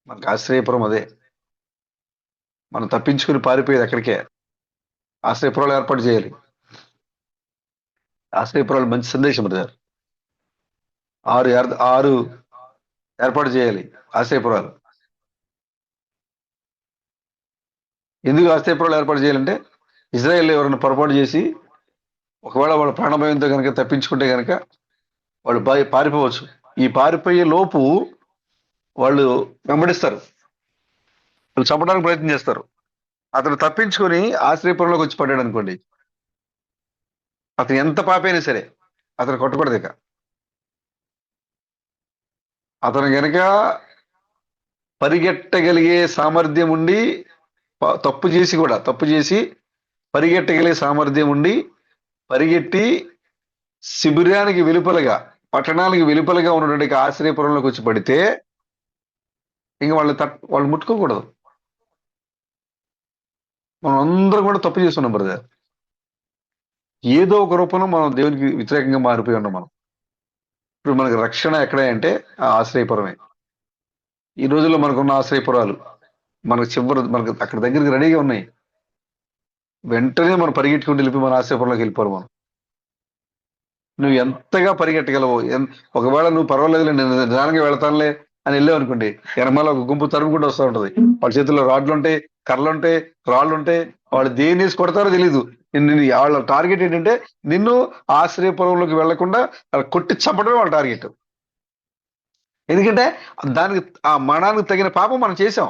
మనకు ఆశ్రయపురం అదే. మనం తప్పించుకుని పారిపోయేది ఎక్కడికే. ఆశ్రయపురాలు ఏర్పాటు చేయాలి. ఆశ్రయపురాలు మంచి సందేశం బ్రదర్. 6 ఏర్పాటు చేయాలి ఆశ్రయపురాలు. ఎందుకు ఆశ్రయపురాలు ఏర్పాటు చేయాలంటే ఇజ్రాయెల్ ఎవరైనా పొరపాటు చేసి ఒకవేళ వాళ్ళ ప్రాణభయంతో కనుక తప్పించుకుంటే కనుక వాళ్ళు పారిపోవచ్చు. ఈ పారిపోయే లోపు వాళ్ళు వెంబడిస్తారు. వాళ్ళు చంపడానికి ప్రయత్నం చేస్తారు. అతను తప్పించుకొని ఆశ్రయపురంలోకి వచ్చి పడ్డాడు అనుకోండి, అతను ఎంత పాపైనా సరే అతను కొట్టకూడదు. ఇక అతను గనక పరిగెట్టగలిగే సామర్థ్యం ఉండి, తప్పు చేసి పరిగెట్టగలిగే సామర్థ్యం ఉండి పరిగెట్టి శిబిరానికి వెలుపలగా, పట్టణానికి వెలుపలగా ఉన్నటువంటి ఆశ్రయపురంలోకి వచ్చి పడితే ఇంక వాళ్ళు ముట్టుకోకూడదు. మనం అందరం కూడా తప్పు చేస్తున్నాం బ్రదర్. ఏదో ఒక రూపంలో మనం దేవునికి వ్యతిరేకంగా మారిపోయి ఉన్నాం మనం. ఇప్పుడు మనకు రక్షణ ఎక్కడ అంటే ఆ ఆశ్రయపురమే. ఈ రోజుల్లో మనకున్న ఆశ్రయపురాలు మనకు అక్కడ దగ్గరికి రెడీగా ఉన్నాయి. వెంటనే మనం పరిగెట్టుకుని వెళ్ళిపోయి మన ఆశ్రయపురంలోకి వెళ్ళిపోరు మనం. నువ్వు ఎంతగా పరిగెట్టగలవు. ఒకవేళ నువ్వు పర్వాలేదు నేను నిదానంగా వెళతానులే అని వెళ్ళావు అనుకోండి, ఎనమాల ఒక గుంపు తరుముకుంటూ వస్తూ ఉంటది. వాళ్ళ చేతుల్లో రాడ్లు ఉంటాయి, కర్రలు ఉంటాయి, రాళ్ళు ఉంటాయి. వాళ్ళు దేని వేసి కొడతారో తెలీదు. వాళ్ళ టార్గెట్ ఏంటంటే నిన్ను ఆశ్రయపురంలోకి వెళ్లకుండా కొట్టి చంపడమే వాళ్ళ టార్గెట్. ఎందుకంటే దానికి ఆ మరణానికి తగిన పాపం మనం చేసాం.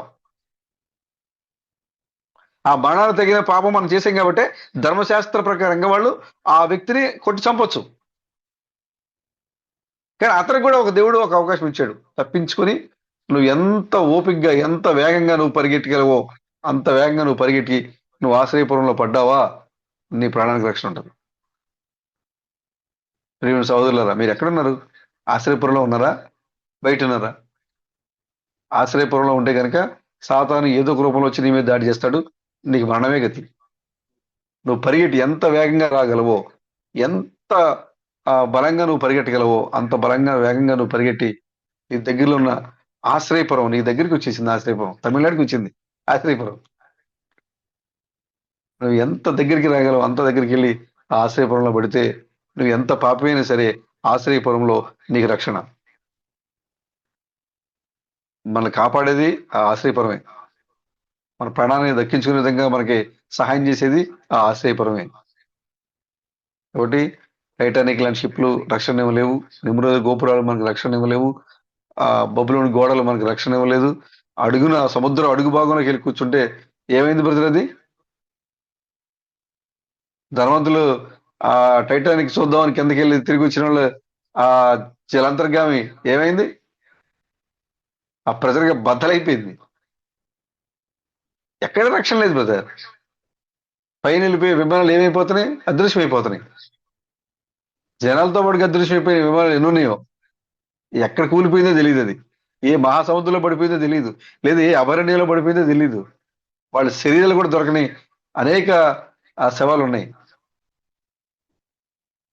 ఆ మరణానికి తగిన పాపం మనం చేసాం కాబట్టి ధర్మశాస్త్ర ప్రకారంగా వాళ్ళు ఆ వ్యక్తిని కొట్టి చంపొచ్చు. కానీ అతనికి కూడా ఒక దేవుడు ఒక అవకాశం ఇచ్చాడు. తప్పించుకొని నువ్వు ఎంత ఓపికగా, ఎంత వేగంగా నువ్వు పరిగెట్టగలవో అంత వేగంగా నువ్వు పరిగెట్టి నువ్వు ఆశ్రయపురంలో పడ్డావా, నీ ప్రాణానికి రక్షణ ఉంటుంది. ప్రియమైన సహోదరులారా, మీరు ఎక్కడున్నారు? ఆశ్రయపురంలో ఉన్నారా? బయట ఉన్నారా? ఆశ్రయపురంలో ఉంటే కనుక సాతాను ఏదో ఒక రూపంలో వచ్చి నీ మీద దాడి చేస్తాడు. నీకు మరణమే గతి. నువ్వు పరిగెట్టి ఎంత వేగంగా రాగలవో, ఎంత బలంగా నువ్వు పరిగెట్టగలవో అంత బలంగా, వేగంగా నువ్వు పరిగెట్టి నీ దగ్గరలో ఉన్న ఆశ్రయపురం, నీ దగ్గరికి వచ్చేసింది. ఆశ్రయపురం తమిళనాడుకి వచ్చింది. ఆశ్రయపురం నువ్వు ఎంత దగ్గరికి రాగలవు అంత దగ్గరికి వెళ్ళి ఆ ఆశ్రయపురంలో పడితే నువ్వు ఎంత పాపమైనా సరే ఆశ్రయపురంలో నీకు రక్షణ. మనల్ని కాపాడేది ఆ ఆశ్రయపురమే. మన ప్రాణాన్ని దక్కించుకునే విధంగా మనకి సహాయం చేసేది ఆ ఆశ్రయపురమే. కాబట్టి టైటానిక్ లాంటి షిప్లు రక్షణ ఇవ్వలేవు. నిమ్రోజు గోపురాలు మనకు రక్షణ ఇవ్వలేవు. ఆ బబులోని గోడలు మనకు రక్షణ ఇవ్వలేదు. అడుగున సముద్రం అడుగు భాగంలోకి వెళ్ళి కూర్చుంటే ఏమైంది బ్రదర్? అది ధనవంతులు ఆ టైటానిక్ చూద్దామని కిందకి వెళ్ళి తిరిగి వచ్చిన వాళ్ళు ఆ జలంతర్గామి ఏమైంది? ఆ ప్రజలుగా బద్దలైపోయింది. ఎక్కడ రక్షణ లేదు బ్రదర్. పైన వెళ్ళిపోయే విమానాలు ఏమైపోతున్నాయి? అదృశ్యమైపోతున్నాయి. జనాలతో పాటుగా అదృశ్యమైపోయిన విమానాలు ఎన్నున్నాయో ఎక్కడ కూలిపోయిందో తెలియదు. అది ఏ మహాసముద్రంలో పడిపోయిందో తెలియదు, లేదా ఏ అభరణ్యంలో పడిపోయిందో తెలియదు. వాళ్ళ శరీరాలు కూడా దొరకని అనేక శవాలు ఉన్నాయి.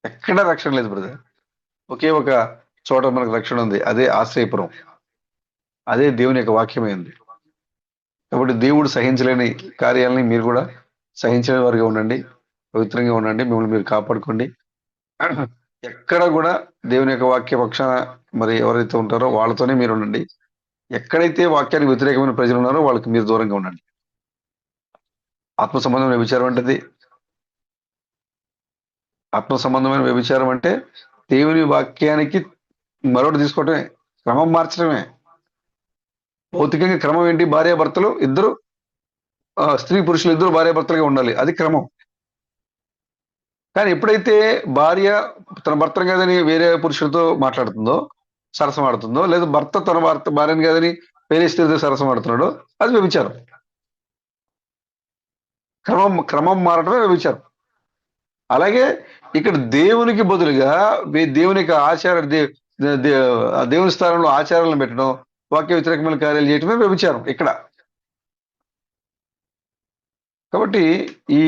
ఎక్కడ రక్షణ లేదు బ్రదర్. ఒకే ఒక చోట మనకు రక్షణ ఉంది. అదే ఆశ్రయపురం. అదే దేవుని యొక్క వాక్యమే ఉంది. కాబట్టి దేవుడు సహించలేని కార్యాలని మీరు కూడా సహించలేని వారిగా ఉండండి. పవిత్రంగా ఉండండి. మిమ్మల్ని మీరు కాపాడుకోండి. ఎక్కడ కూడా దేవుని యొక్క వాక్య పక్షాన మరి ఎవరైతే ఉంటారో వాళ్ళతోనే మీరు ఉండండి. ఎక్కడైతే వాక్యానికి వ్యతిరేకమైన ప్రజలు ఉన్నారో వాళ్ళకి మీరు దూరంగా ఉండండి. ఆత్మ సంబంధమైన వ్యభిచారం అంటే ఆత్మ సంబంధమైన వ్యభిచారం అంటే దేవుని వాక్యానికి మరొకటి తీసుకోవటమే, క్రమం మార్చడమే. భౌతికంగా క్రమం ఏంటి? భార్యాభర్తలు ఇద్దరు, స్త్రీ పురుషులు ఇద్దరు భార్యాభర్తలుగా ఉండాలి. అది క్రమం. కానీ ఎప్పుడైతే భార్య తన భర్తను కాదని వేరే పురుషులతో మాట్లాడుతుందో, సరసం ఆడుతుందో, లేదా భర్త తన భార్యను కాదని వేరే స్త్రీతో సరసం ఆడుతున్నాడో అది వ్యభిచారం. క్రమం క్రమం మారటమే వ్యభిచారం. అలాగే ఇక్కడ దేవునికి బదులుగా దేవుని యొక్క దేవుని స్థానంలో ఆచారాలను పెట్టడం, వాక్య వ్యతిరేకమైన కార్యాలు చేయటమే వ్యభిచారం ఇక్కడ. కాబట్టి ఈ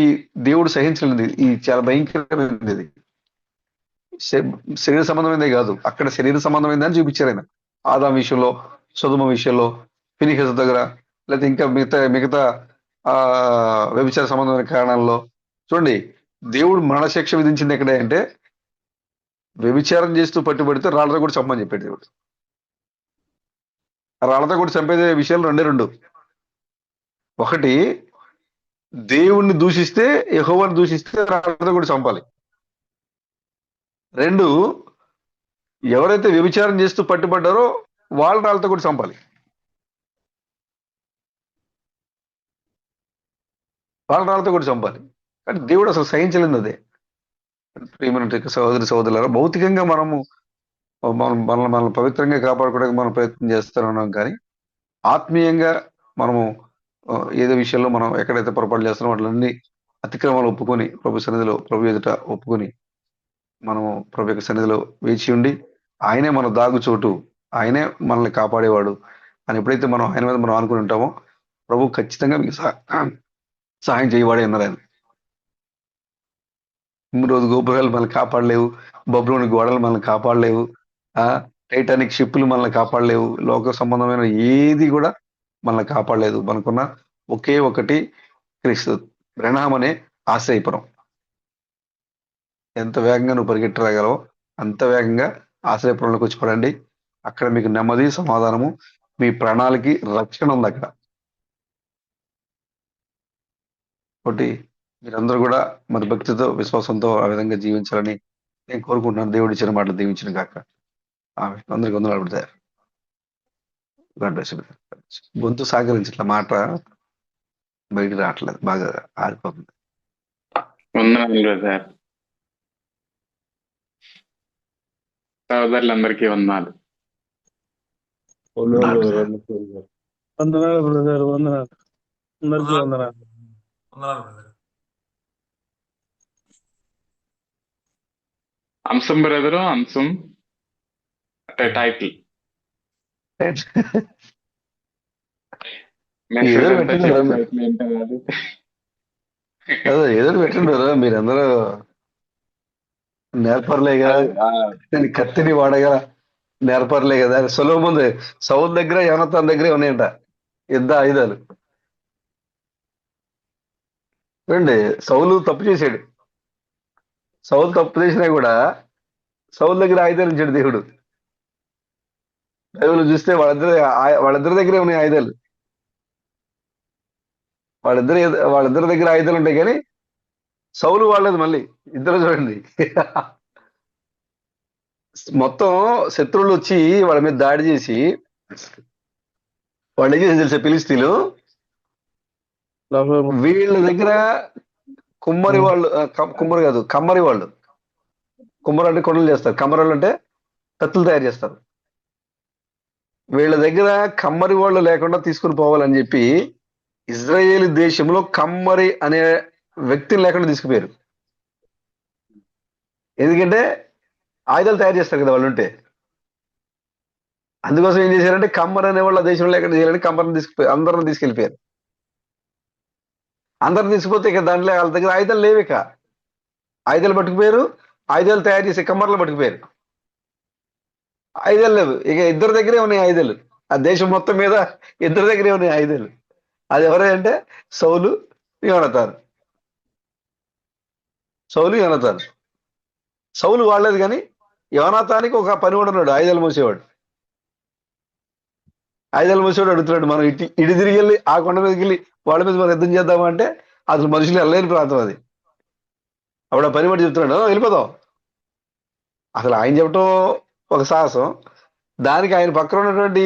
దేవుడు సహించలేనిది, ఈ చాలా భయంకరమైనది ఇది. శరీర సంబంధమైనదే కాదు, అక్కడ శరీర సంబంధమైంది అని చూపించారు ఆయన. ఆదాం విషయంలో, సొదొమ విషయంలో, ఫినిహస్ దగ్గర, లేకపోతే ఇంకా మిగతా మిగతా ఆ వ్యభిచార సంబంధమైన కారణాల్లో చూడండి. దేవుడు మరణశిక్ష విధించింది ఎక్కడే అంటే, వ్యభిచారం చేస్తూ పట్టుబడితే రాళ్లతో కూడా చంపమని చెప్పాడు దేవుడు. ఆ రాళ్లతో కూడా చంపేదే విషయాలు రెండే రెండు. ఒకటి, దేవుణ్ణి దూషిస్తే, యెహోవాను దూషిస్తే రాళ్లతో కూడా చంపాలి. రెండు, ఎవరైతే వ్యభిచారం చేస్తూ పట్టుబడ్డారో వాళ్ళ రాళ్లతో కూడా చంపాలి. వాళ్ళ రాళ్లతో కూడా చంపాలి. కానీ దేవుడు అసలు సహించలేదు అదే. ప్రియమైన సహోదరి సహోదరులారా, భౌతికంగా మనము మనల్ని పవిత్రంగా కాపాడుకోవడానికి మనం ప్రయత్నం చేస్తున్నాం, కానీ ఆత్మీయంగా మనము ఏదో విషయంలో మనం ఎక్కడైతే పొరపాటు చేస్తున్నామో వాటిలన్నీ అతిక్రమాలు ఒప్పుకొని ప్రభు సన్నిధిలో, ప్రభు ఎదుట ఒప్పుకొని మనము ప్రభు యొక్క సన్నిధిలో వేచి ఉండి, ఆయనే మన దాగు చోటు, ఆయనే మనల్ని కాపాడేవాడు అని ఎప్పుడైతే మనం ఆయన మీద మనం అనుకుని ఉంటామో, ప్రభు ఖచ్చితంగా మీకు సహాయం చేయవాడే ఉన్నారు ఆయన. రోజు గోపురాలు మనల్ని కాపాడలేవు, బబులోని గోడలు మనల్ని కాపాడలేవు, టైటానిక్ షిప్పులు మనల్ని కాపాడలేవు, లోక సంబంధమైన ఏది కూడా మనల్ని కాపాడలేదు. మనకున్న ఒకే ఒకటి క్రీస్తు, ప్రణామం అనే ఆశ్రయపురం. ఎంత వేగంగా నువ్వు పరిగెట్టరాగలవో అంత వేగంగా ఆశ్రయపురంలోకి వచ్చి పడండి. అక్కడ మీకు నెమ్మది, సమాధానము, మీ ప్రాణాలకి రక్షణ ఉంది అక్కడ. కాబట్టి మీరందరూ కూడా మరి భక్తితో, విశ్వాసంతో ఆ విధంగా జీవించాలని నేను కోరుకుంటున్నాను. దేవుడి ఇచ్చిన మాటలు దీవించిన కాక అందరికి వందలు పడతారు. గొంతు సహకరించట్ల, మాట బయటికి రావట్లేదు, బాగా ఆరిపోతుంది. వందనాలు సహోదరులందరికీ వందనాలు. వందనాలు బ్రదర్, వందనాలు అందరికీ వందనాలు. అంశం బ్రదరు, అంశం అంటే టైటిల్ ఏదో పెట్టండి మీరందరూ నేర్పర్లే కదా, కత్తిని వాడగా నేర్పర్లే కదా. సొలొమోను సౌలు దగ్గర, యోనతాను దగ్గరే ఉన్నాయంట యుద్ధ ఆయుధాలు. చూడండి, సౌలు తప్పు చేశాడు. సౌలు తప్పు చేసినా కూడా సౌలు దగ్గర ఆయుధాలు ఇచ్చాడు దేవుడు. బైబిల్ చూస్తే వాళ్ళిద్దరి దగ్గరే ఉన్నాయి ఆయుధాలు. వాళ్ళిద్దరి దగ్గర ఆయుధాలు ఉంటాయి, కానీ సౌలు వాడలేదు. మళ్ళీ ఇద్దరు చూడండి, మొత్తం శత్రువులు వచ్చి వాళ్ళ మీద దాడి చేసి, వాళ్ళు ఏం చేసి తెలిసే, ఫిలిస్తీన్లు వీళ్ళ దగ్గర కుమ్మరి వాళ్ళు, కుమ్మరి కాదు కమ్మరి వాళ్ళు. కుమ్మరి అంటే కొండలు చేస్తారు, కమ్మరి వాళ్ళు అంటే కత్తులు తయారు చేస్తారు. వీళ్ళ దగ్గర కమ్మరి వాళ్ళు లేకుండా తీసుకుని పోవాలని చెప్పి ఇజ్రాయేల్ దేశంలో కమ్మరి అనే వ్యక్తిని లేకుండా తీసుకుపోయారు. ఎందుకంటే ఆయుధాలు తయారు చేస్తారు కదా వాళ్ళు ఉంటే. అందుకోసం ఏం చేశారంటే కమ్మరి అనే వాళ్ళ దేశంలో లేకుండా చేయాలని కమ్మరిని అందరిని తీసుకెళ్ళిపోయారు. అందరిని తీసుకుపోతే ఇక దాంట్లో వాళ్ళ దగ్గర ఆయుధాలు లేవు. ఇక ఆయుధాలు పట్టుకుపోయారు, ఆయుధాలు తయారు చేసే కమ్మర్లు పట్టుకుపోయారు. ఆయుధాలు లేవు, ఇక ఇద్దరి దగ్గరే ఉన్నాయి ఆయుధాలు. ఆ దేశం మొత్తం మీద ఇద్దరి దగ్గరే ఉన్నాయి ఆయుధాలు. అది ఎవరంటే సౌలు, యోనతాను. సౌలు, యోనతాను. సౌలు వాడలేదు, కానీ యోనతానికి ఒక పనివాడు ఉన్నాడు, ఆయుధాలు మోసేవాడు. ఆయుధాలు మోసేవాడు అడుగుతున్నాడు, మనం ఇటు తిరిగి వెళ్ళి ఆ కొండ మీదకి వెళ్ళి వాళ్ళ మీద మనం యుద్ధం చేద్దామా అంటే అసలు మనుషులు వెళ్ళలేని ప్రాంతం అది. అప్పుడు ఆ పనివాడు చెప్తున్నాడు, వెళ్ళిపోదాం. అసలు ఆయన చెప్పడం ఒక సాహసం, దానికి ఆయన పక్కన ఉన్నటువంటి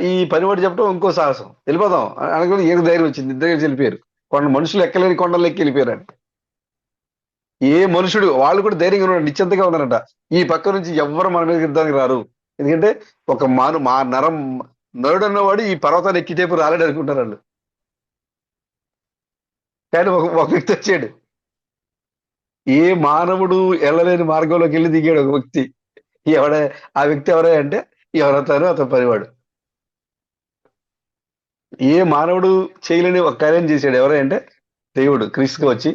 ఈ పనివాడు చెప్పడం ఇంకో సాహసం. వెళ్ళిపోదాం అనుకుని ఏడు ధైర్యం వచ్చింది, ఇద్దరు వెళ్ళిపోయారు. మనుషులు ఎక్కలేని కొండలు ఎక్కి వెళ్ళిపోయారంట. ఏ మనుషుడు, వాళ్ళు కూడా ధైర్యంగా ఉన్నాడు, నిశ్చింతగా ఉన్నారంట. ఈ పక్క నుంచి ఎవ్వరు మన మీద యుద్ధానికి రారు, ఎందుకంటే ఒక నరుడు అన్నవాడు ఈ పర్వతాన్ని ఎక్కిటేపు రాలేడు అనుకుంటారు వాళ్ళు. కానీ ఒక వ్యక్తి వచ్చాడు. ఏ మానవుడు వెళ్ళలేని మార్గంలోకి వెళ్ళి దిగాడు ఒక వ్యక్తి. ఎవడ ఆ వ్యక్తి ఎవరే అంటే ఎవరతాను అతని పనివాడు. ఏ మానవుడు చేయలేని ఒక కార్యం చేశాడు. ఎవరే అంటే దేవుడు క్రీస్తుగా వచ్చి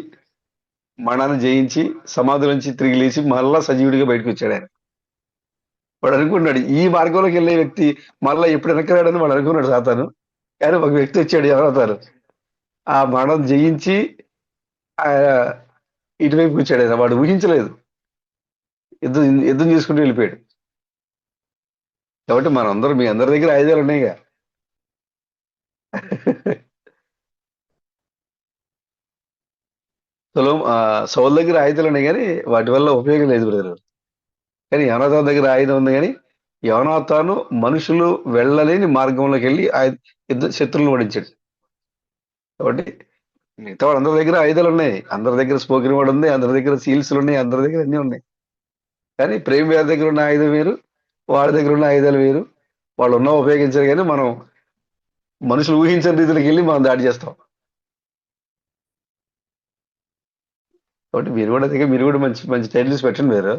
మరణాన్ని జయించి సమాధి నుంచి తిరిగి లేచి మళ్ళా సజీవుడిగా బయటకు వచ్చాడు ఆయన. వాడు అనుకున్నాడు ఈ మార్గంలోకి వెళ్ళే వ్యక్తి మళ్ళా ఎప్పుడు వెనక్కి వాడు అనుకున్నాడు సాతాను. కానీ ఒక వ్యక్తి వచ్చాడు ఎవరవుతారు ఆ మరణం జయించి ఆ ఇటువైపు వచ్చాడు ఆయన. వాడు ఊహించలేదు. యుద్ధం యుద్ధం చేసుకుంటూ వెళ్ళిపోయాడు. కాబట్టి మనందరం మీ అందరి దగ్గర ఆయుధాలు ఉన్నాయిగా. సౌల్ దగ్గర ఆయుధాలు ఉన్నాయి కానీ వాటి వల్ల ఉపయోగం లేదు బ్రదర్. కానీ యోనాతాను దగ్గర ఆయుధం ఉంది కానీ యోనాతాను మనుషులు వెళ్ళలేని మార్గంలోకి వెళ్ళి యుద్ధ శత్రువులను ఓడించాడు. కాబట్టి మిగతా వాళ్ళందరి దగ్గర ఆయుధాలు ఉన్నాయి. అందరి దగ్గర స్పోకెన్ వర్డ్ ఉంది, అందరి దగ్గర సీల్స్ ఉన్నాయి, అందరి దగ్గర అన్నీ ఉన్నాయి. కానీ ప్రేమ్ గారి దగ్గర ఉన్న ఆయుధం వేరు, వాడి దగ్గర ఉన్న ఆయుధాలు వేరు. వాళ్ళు ఉన్నా ఉపయోగించారు కానీ మనం మనుషులు ఊహించని రీతిలోకి వెళ్ళి మనం దాడి చేస్తాం. కాబట్టి మీరు కూడా మంచి మంచి టైటిల్స్ పెట్టండి మీరు.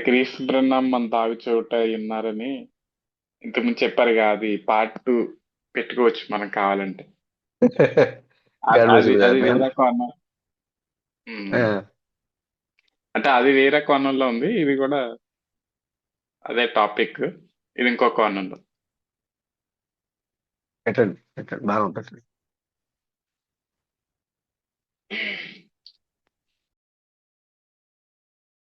క్రీస్తు బృందం మన తాగు చోట ఉన్నారని ఇంతకుముందు చెప్పారు కదా, అది పార్ట్ 2 పెట్టుకోవచ్చు మనం కావాలంటే. God bless అది you, అది man. వేరే కోణం. అంటే అది వేరే కోణంలో ఉంది, ఇది కూడా అదే టాపిక్, ఇది ఇంకో కోణంలో. పెట్టండి బాగా ఉంటుంది.